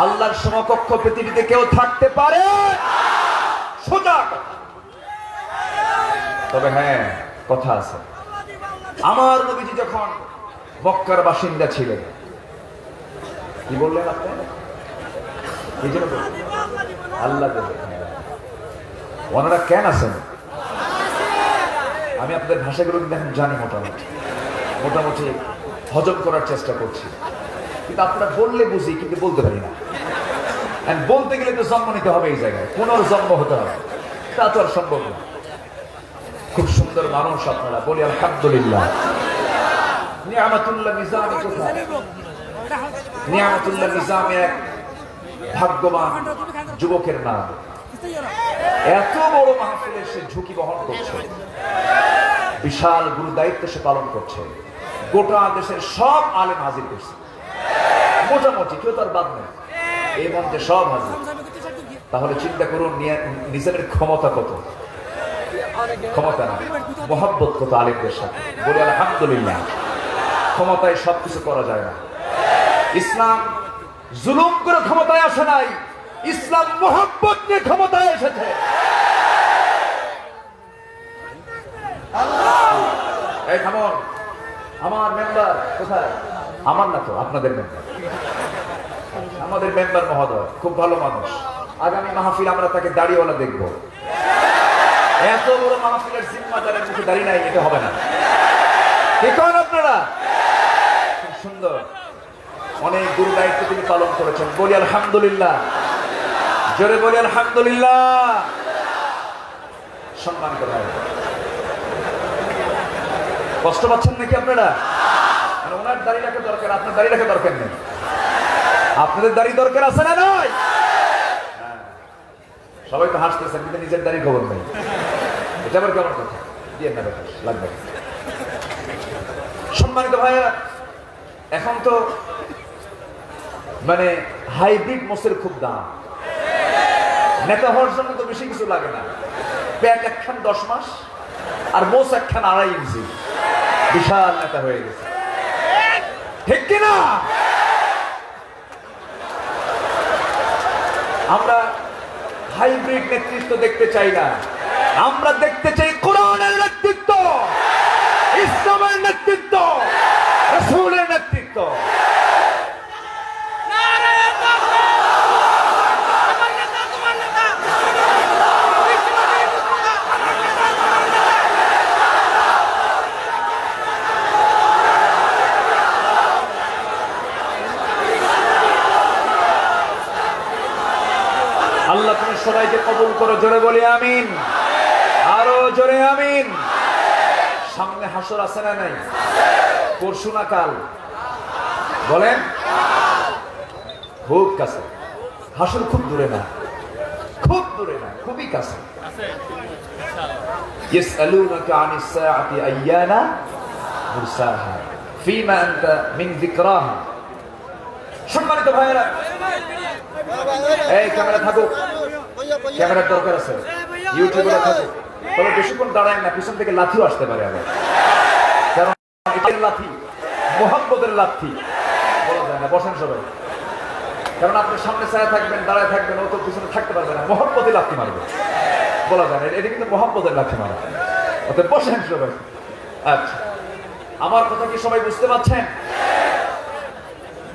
আল্লাহর সমকক্ষ পৃথিবীতে কেউ থাকতে পারে? সোজা কথা। তবে হ্যাঁ, কথা আছে। আমার নবীজি যখন মক্কার বাসিন্দা ছিলেন, কি বললেন আপনি? আল্লাহ ওনারা কেন আছেন? আমি আপনাদের ভাষাগুলো কিন্তু এখন জানি, মোটামুটি হজম করার চেষ্টা করছি, কিন্তু আপনারা বললে বুঝি, কিন্তু বলতে পারি না। বলতে গেলে তো জন্ম নিতে হবে, এই জায়গায় পুনর্জন্ম হতে হবে, তা তো আর সম্ভব না। খুব সুন্দর মানুষ আপনারা, বলি আলহামদুলিল্লাহ। নিয়ামাতুল্লাহ মিজানি কোথায়? নিয়ামতুল্লাহ নিজামী এক ভাগ্যবান যুবকের নাম। এত বড় মাহফিলে সে ঝুঁকি বহন করছে, বিশাল গুরু দায়িত্ব সে পালন করছে। গোটা দেশের সব আলেম হাজির করছে, মোটামুটি কেউ তার বাদ নেই, এই মঞ্চে সব হাজির। তাহলে চিন্তা করুন নিজামের ক্ষমতা কত, ক্ষমতা না মোহাব্বত কত আলেমদের সাথে। বলি আলহামদুলিল্লাহ। ক্ষমতায় সবকিছু করা যায় না। ইসলাম জুলুম করে ক্ষমতায় আসে নাই, ইসলাম মোহাব্বত নিয়ে ক্ষমতায় এসেছে। এই থামুন, আমার মেম্বার কোথায়? আমার না তো, আপনাদের মেম্বার। আমাদের মেম্বার মহোদয় খুব ভালো মানুষ। আগামী মাহফিল আমরা তাকে দাড়িওয়ালা দেখবো। এত বড় মাহফিলের জিম্মাদারের মুখে দাড়ি নাই, এটা হবে না। কি করেন আপনারা? খুব সুন্দর, অনেক গুরু দায়িত্ব তিনি পালন করেছেন। বলি আলহামদুলিল্লাহ, জোরে বলি আলহামদুলিল্লাহ। সম্মান করা হয়। কষ্ট পাচ্ছেন নাকি আপনারা? মানে ওনার দাড়ি রাখা দরকার, আপনার দাড়ি রাখা দরকার নেই। আপনাদের দাড়ি দরকার আছে না নয়? সবাই তো হাসতেছেন, কিন্তু নিজের দাড়ি খবর নেই। এটা আবার কেমন কথা? দিয়ে না লাগবে। সম্মানিত ভাইয়েরা, এখন তো মানে হাইব্রিড মোষের খুব দাম। নেতা হওয়ার জন্য তো বেশি কিছু লাগে না, প্যাট একখান 10 মাস আর মোষ একখান 2.5 ইঞ্চি, বিশাল নেতা হয়ে গেছে। ঠিক কিনা? আমরা হাইব্রিড নেতৃত্ব দেখতে চাই না, আমরা দেখতে চাই কোরআনের নেতৃত্ব, ইসলামের নেতৃত্ব, রাসূলের নেতৃত্ব। আল্লাহ তুমি সবাইকে কবুল করো, জোরে বলি আমিন, আরো জোরে আমিন। সামনে হাসর আছে না নাই? পরশু না কাল? বলেন। খুব কাছে। হাসর খুব দূরে না, খুব দূরে না, খুবই কাছে। ইয়াসআলুনাকা আনিস সাআতি আইয়ানা মুরসাহা ফীমা আনতা মিন যিকরাহা। সম্মানিত ভাইয়েরা, এই ক্যামেরা থাকুক, ক্যামেরার দরকার আছে, ইউটিউবে থাকুক। তবে বেশিক্ষণ দাঁড়ায় না, পিছন থেকে লাঠিও আসতে পারে আবার, কারণ এটার লাঠি মোহাম্মদের লাঠি বলা যায় না। বসেন সবাই, কারণ আপনি সামনে ছায়া থাকবেন, দাঁড়ায় থাকবেন, ও তো পিছনে থাকতে পারবে না, মোহাম্মদের লাঠি মারবে, বলা যায় না। এটা কিন্তু মোহাম্মদের লাঠি মারা। অতএব বসেন সবাই। আচ্ছা, আমার কথা কি সবাই বুঝতে পারছেন?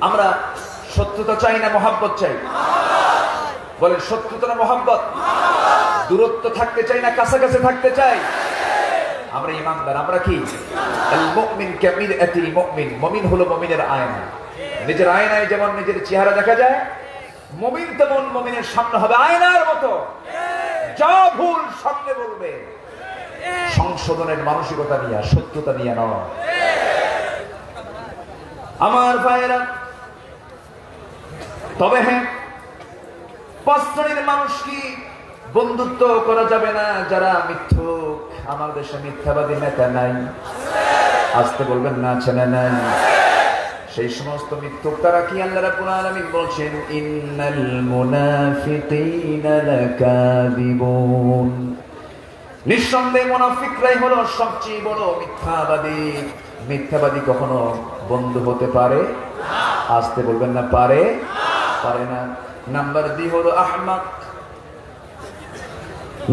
আমরা সত্যতা চাই না মোহাব্বত চাই? বলেন, সত্যতা না মোহাব্বত? দূরত্ব থাকতে চাই না কাছাকাছি থাকতে চাই? আমরা ইমানদার। আমরা কি? আল মুমিন কামিরাতিল মুমিন। মুমিন হলো মুমিনের আয়না। নিজের আয়নায় যেমন নিজের চেহারা দেখা যায়, মুমিন তেমন মুমিনের সামনে হবে আয়নার মতো। যা ভুল সামনে বলবে, সংশোধনের মানসিকতা নিয়ে, সত্যতা নিয়ে নয়। আমার ভাইয়েরা, তবে হ্যাঁ, 5 শ্রেণীর মানুষ কি বন্ধুত্ব করা যাবে না? যারা মিথ্যুক। আমার দেশে মিথ্যাবাদী নেতা নাই, আসতে বলবেন না, আছে না নাই? সেই সমস্ত মিথ্যুক তারা কি? আল্লাহ রাব্বুল আলামিন বলছেন, ইন্নাল মুনাফিকিনা লাকাযিবুন। নিঃসন্দেহে মুনাফিকরাই হলো সবচেয়ে বড় মিথ্যাবাদী। মিথ্যাবাদী কখনো বন্ধু হতে পারে? আসতে বলবেন না, পারে? পারে না। নাম্বার 2 হলো আহমাক।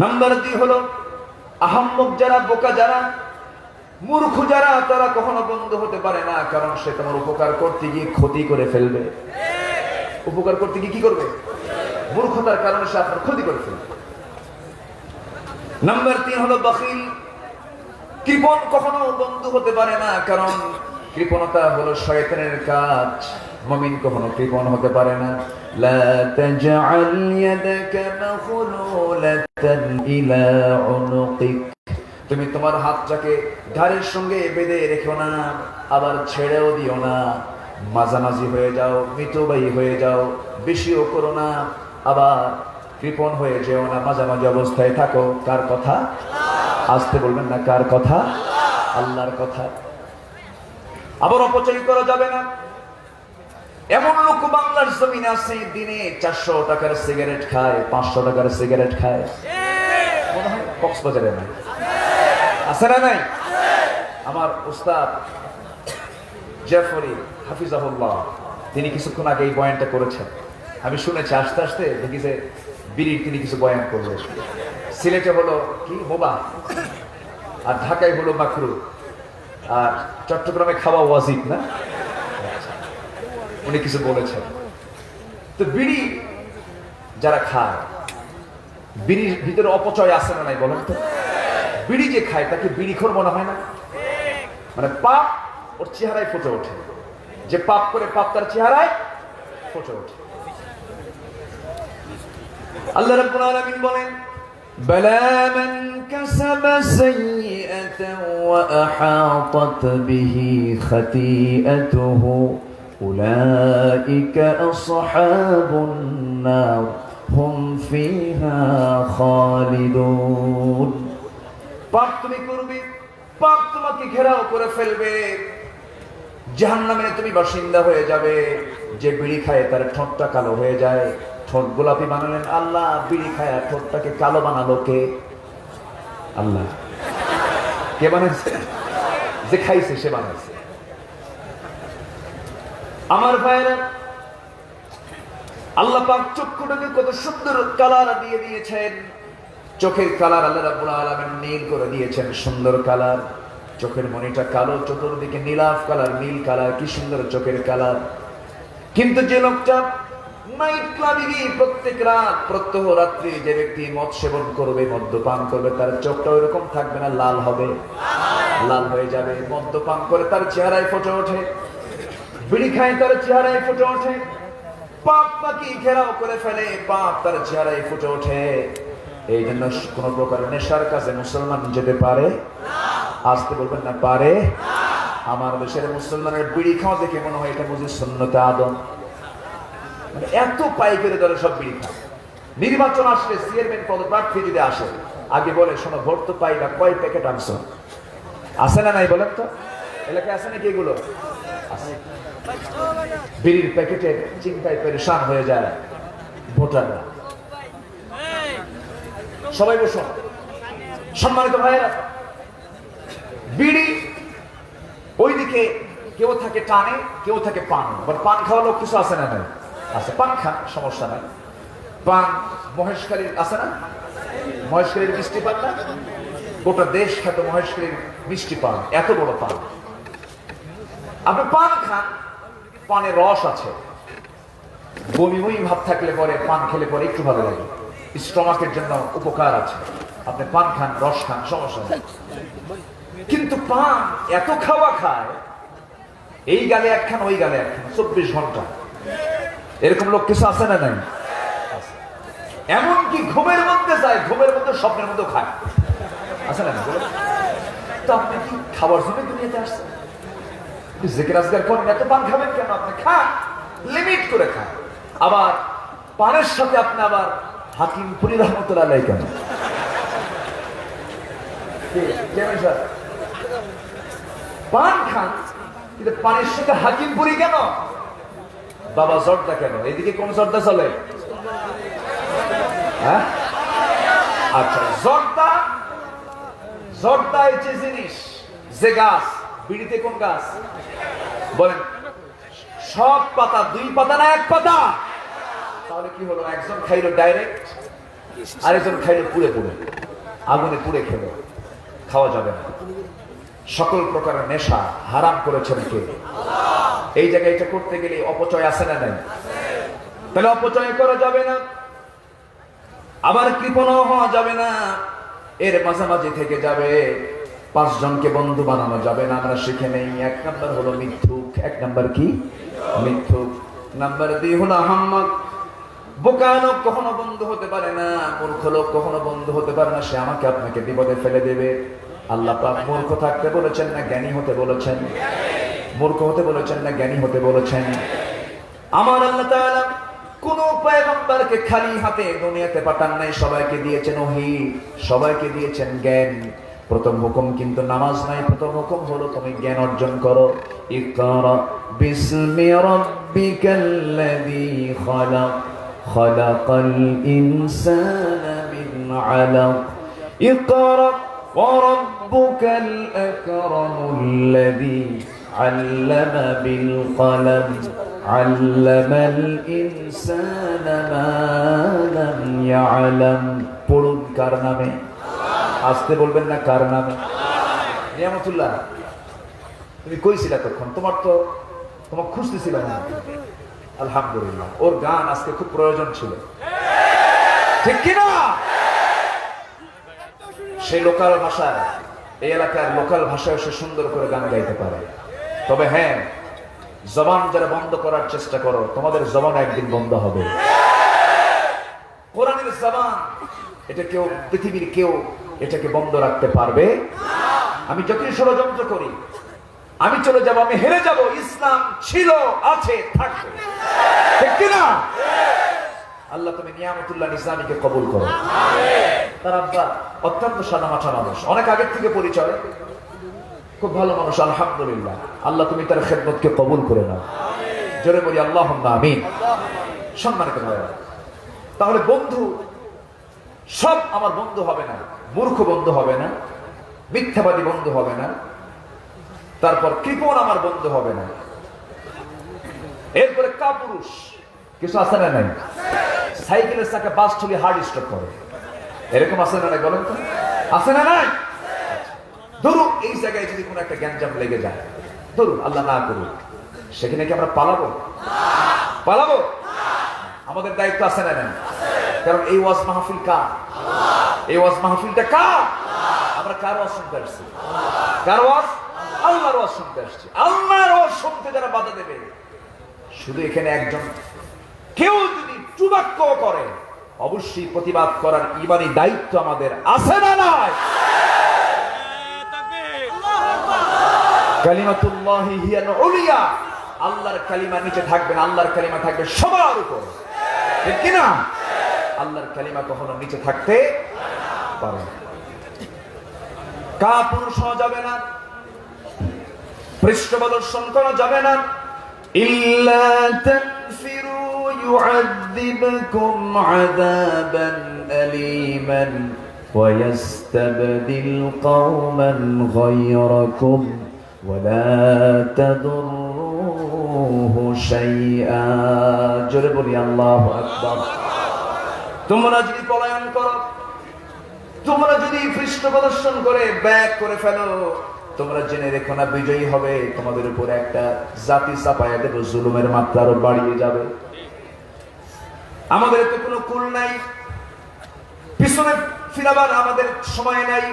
নাম্বার 2 হলো আহাম্মক, যারা বোকা, যারা মূর্খ, যারা তারা কখনো বন্ধু হতে পারে না। কারণ সে তোমার উপকার করতে গিয়ে ক্ষতি করে ফেলবে। উপকার করতে গিয়ে কি করবে? মূর্খতার কারণে সে আপনার ক্ষতি করে ফেলবে। নাম্বার 3 হলো বখিল। কৃপণ কখনো বন্ধু হতে পারে না, কারণ কৃপণতা হলো শয়তানের কাজ। মুমিন কখনো কৃপণ হতে পারে না। লা তাজআল ইয়াদাকা মাগলুলাতান ইলা উনুকিক। তুমি তোমার হাতটাকে ঘাড়ের সঙ্গে বেঁধে রেখো না, আবার ছেড়েও দিও না। মাঝামাঝি হয়ে যাও, মিতবায়ী হয়ে যাও, বেশিও করো না, আবার কৃপণ হয়ে যেও না, মাঝামাঝি অবস্থায় থাকো। কার কথা? আসতে বলবেন না, কার কথা? আল্লাহর কথা। আবার অপচয় করা যাবে না। এমন লোক বাংলার জমিনে আছে, দিনে 400 টাকার সিগারেট খায়, 500 টাকার সিগারেট খায়। মনে হয় কক্সবাজারে নাই, আছে না নাই? আমার উস্তাদ জাফরি হাফিজাহুল্লাহ, তিনি কিছুক্ষণ আগে এই বয়ানটা করেছেন। আমি শুনেছি, আস্তে আস্তে দেখি যে বিড়ির তিনি কিছু বয়ান করলেন। সিলেটে হলো কি মোবা, আর ঢাকায় হলো মাকরু, আর চট্টগ্রামে খাওয়া ওয়াজিব না। উনি কিছু বলেছেন। তো বিড়ি যারা খায়, বিড়ির ভিতরে অপচয় আছে না নাই বলেন তো? বিড়ি যে খায় তাকে বিড়িখোর মনে হয় না? মানে পাপ ওর চেহারায় ফুটে ওঠে, যে পাপ করে পাপ তার চেহারায় ফুটে ওঠে। আল্লাহ রাব্বুল আলামিন বলেন, বালা মান কাসাবা সাইয়্যাতান ওয়া আহাতাত বিহি খাতিআতুহু উলাইকা আসহাবুন নার হুম ফিহা খালিদুন। পাপ তুমি করবে, পাপ তোমাকে ঘেরাও করে ফেলবে, জাহান্নামে তুমি বাসিন্দা হয়ে যাবে। যে বিড়ি খায় তার ঠোঁটটা কালো হয়ে যায়। ঠোঁট গোলাপি বানালেন আল্লাহ, বিড়ি খায় ঠোঁটটাকে কালো বানালো কে? আল্লাহ। কে বানাইছে? যে খাইছে সে বানাইছে। আমার ভাইরা, আল্লাহ পাক চক্ষুটাকে কত সুন্দর কালার দিয়ে দিয়েছেন। চোখের কালার আল্লাহ রাব্বুল আলামিন নীল করে দিয়েছেন, সুন্দর কালার। চোখের মনিটা কালো, চতুর্দিকে নীলাভ কালার, নীল কালার, কি সুন্দর চোখের কালার। কিন্তু যে লোকটা নাইট ক্লাবে গিয়ে প্রত্যেক রাত প্রত্যহ রাত্রি যে ব্যক্তি মদ সেবন করবে, মদ্যপান করবে, তার চোখটা ওইরকম থাকবে না, লাল হবে, লাল হয়ে যাবে। মদ্যপান করে তার চেহারায় ফুটে ওঠে, বিড়ি খায় তার চেহারায় ফুটে ওঠে, পাপ বাকি ঘেরাও করে ফেলে, পাপ তার চেহারায় ফুটে ওঠে। এই জন্য কোন প্রকার নেশার কাছে মুসলমান যেতে পারে? আসতে বলবেন না, পারে? আমার দেশের মুসলমানের বিড়ি খাওয়া দেখে মনে হয় এটা বুঝি সুন্নতে আদম। মানে এত পাইকারি দরে সব বিড়ি খায়। নির্বাচন আসলে চেয়ারম্যান পদপ্রার্থী যদি আসে, আগে বলে শোনো, ভোট তো পাই না, কয় প্যাকেট আনছো? আসে না নাই বলেন তো? এলাকায় আসে নাকি এগুলো? বিড়ির প্যাকেটে চিন্তায় পেরেশান হয়ে যায় ভোটাররা। সবাই বসো, সম্মানিত ভাইয়েরা। বিড়ি ওইদিকে কেউ থাকে টানে, কেউ থাকে পান। পান খাওয়া লোক কিছু আছে না নাই? আছে, পান খান, সমস্যা নাই। পান মহেশখালীর আছে না? মহেশখালীর মিষ্টি পান না? গোটা দেশ খ্যাত মহেশখালীর মিষ্টি পান, এত বড় পান। আপনি পান খান, পানের রস আছে, বমি বমি ভাব থাকলে পরে পান খেলে পরে একটু ভালো লাগে, স্টমাকের জন্য উপকার আছে। আপনি পান খান, রস খান, সমস্যা নেই। কিন্তু পান এত খাওয়া খায়, এই গালে একখান, ওই গালে একখান, 24 ঘন্টা। এরকম লোক কিছু আছে না নাই? এমনকি ঘুমের মধ্যে যায়, ঘুমের মধ্যে স্বপ্নের মধ্যে খায়, আছে না? তো আপনি কি খাবার জন্য দুনিয়াতে আসছেন? জিকির আজকার করেন, এত পান খাবেন কেন? আপনি খান, লিমিট করে খান। আবার পানের সাথে আপনি আবার হাকিম পুরি রহমতুল্লাহ আলাইহি কেন? পান খান, কিন্তু পানের সাথে হাকিম পুরি কেন? বাবা জর্দা কেন? এদিকে কোন জর্দা চলে? হ্যাঁ, আচ্ছা, জর্দা, জর্দা এই যে জিনিস, যে গাছ, বিড়িতে কোন গাছ বলেন? সব পাতা, 2 পাতা না 1 পাতা? তাহলে কি হলো? একজন খাইলো ডাইরেক্ট, আরেকজন খাইলো পুড়ে পুড়ে, আগুনে পুড়ে খেলো। খাওয়া যাবে না। সকল প্রকারের নেশা হারাম করেছেন কে? এই জায়গায় এটা করতে গেলে অপচয় আছে না নাই? তাহলে অপচয় করা যাবে না, আবার কৃপণও হওয়া যাবে না। এর মাঝামাঝি থেকে যাবে। 5 জনকে বন্ধু বানানো যাবে না, আমরা শিখে নেই। 1 নাম্বার হলো মিথ্যুক। 1 নাম্বার কি? মিথ্যুক। নাম্বার 2 হলো আহাম্মক। বোকা লোক কখনো বন্ধু হতে পারে না, মূর্খ লোক কখনো বন্ধু হতে পারে না। সে আমাকে আপনাকে বিপদে ফেলে দেবে। আল্লাহ পাক মূর্খ থাকতে বলেছেন না জ্ঞানী হতে বলেছেন? মূর্খ হতে বলেছেন না জ্ঞানী হতে বলেছেন? আমার আল্লাহ তাআলা কোন পয়গম্বরকে খালি হাতে দুনিয়াতে পাঠান নাই, সবাইকে দিয়েছেন ওহী, সবাইকে দিয়েছেন জ্ঞান। প্রথম হুকুম কিন্তু নামাজ নাই, প্রথম হুকুম হলো তুমি জ্ঞান অর্জন করো। ইকরা বিসমি রাব্বিকাল্লাযী খালাক খালাকাল ইনসানা মিন আলাক ইকরা ওয়া রাব্বুকাল আকরামুল্লাযী আল্লামা বিল কলম আল্লামাল ইনসানা মা লাম ইয়ালাম। পড়ুন কার নামে? আসতে বলবেন না, কার নামে? নিয়ামতুল্লাহ, তুমি কইছিলা তখন? তোমার খুঁজতেছিলাম। আলহামদুলিল্লাহ, ওর গান আজকে খুব প্রয়োজন ছিল, ঠিক কিনা? সেই লোকাল ভাষায়, এই এলাকার লোকাল ভাষায় সে সুন্দর করে গান গাইতে পারে। তবে হ্যাঁ, জবান যারা বন্ধ করার চেষ্টা করো, তোমাদের জবান একদিন বন্ধ হবে। কোরআনের জবান, এটা কেউ, পৃথিবীর কেউ এটাকে বন্ধ রাখতে পারবে? আমি যতই ষড়যন্ত্র করি, আমি চলে যাব, আমি হেরে যাব, ইসলাম ছিল, আছে, থাকবে, ঠিক কিনা? আল্লাহ তুমি নিয়ামতুল্লাহ নিজামীকে কবুল করো। তার আব্বা অত্যন্ত সাদামাটা মানুষ, অনেক আগের থেকে পরিচয়, খুব ভালো মানুষ, আলহামদুলিল্লাহ। আল্লাহ তুমি তার খেদমতকে কবুল করে নাও, জোরে বলি আল্লাহুম্মা আমিন। সম্মানিত ভাইরা, তাহলে বন্ধু সব আমার বন্ধু হবে না, মূর্খ বন্ধু হবে না, মিথ্যাবাদী বন্ধু হবে না, তারপর কৃপণ আমার বন্ধু হবে না। এরপরে কাপুরুষ কিছু আছে না নাই? সাইকেলের চাকা বাস ঠুলি হার্ড স্ট্রোক করে, এরকম আছে না নাই বলেন তো? আছে না নাই? ধরুন এই জায়গায় যদি কোনো একটা গ্যাঞ্জাম লেগে যায়, ধরুন আল্লাহ না করুন, সেখানে কি আমরা পালাবো? পালাবো? আমাদের দায়িত্ব আছে না নাই? কারণ এই ওয়াজ মাহফিল কার? এই ওয়াজ মাহফিলটা কার? আমরা কার ওয়াজ শুনতে আসছি? কার ওয়াজ? আল্লাহর ওয়াজ শুনতে আসছি। আল্লাহর ওয়াজ শুনতে যারা বাধা দেবে, শুধু এখানে একজন কেউ যদি টুবাক্য করে, অবশ্যই প্রতিবাদ করার ঈমানি দায়িত্ব আমাদের আছে না নাই? কালিমাতুল্লাহি হিয়াল উলিয়া, আল্লাহর কালিমা নিচে থাকবে না, আল্লাহর কালিমা থাকবে সবার উপর, ঠিক কি না? আল্লাহর কালিমা কখনো নিচে থাকতে পারে না। কাপুরুষ হওয়া যাবে না, পৃষ্ঠপ্রদর্শন করা যাবে না। ইল্লা তানফিরু ইউআযিবকুম আযাবান আলীমান ওয়া ইস্তাবদিল কওমান গায়রাকুম ওয়া লা তাদুররুহু শাইআ। জোরে বলি আল্লাহু আকবার। তোমরা যদি পলায়ন করো, তোমরা যদি পৃষ্ঠপ্রদর্শন করে ব্যাক করে ফেলো, তোমরা জেনে রেখো না বিজয়ী হবে, তোমাদের উপর একটা জাতি চাপায়া দেব, জুলুমের মাত্রা আরো বাড়িয়ে যাবে। আমাদের তো কোনো কুল নাই, পিছনে ফিরাবার আমাদের সময় নাই।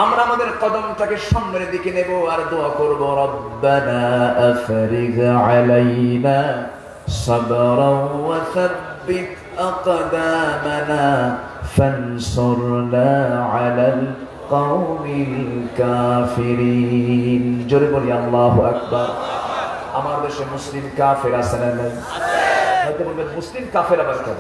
আমরা আমাদের কদমটাকে সামনের দিকে নেব আর দোয়া করব, রব্বানা আফরিগ আলাইনা সাবরান ওয়া সাব্বিত আকদামানা ফানসুরনা আলাল কওমিল কাফিরিন। জোরে বলি আল্লাহু আকবার। আমার দেশে মুসলিম কাফের আছে না নাই? হয়তো বলবেন মুসলিম কাফের আবার কেন?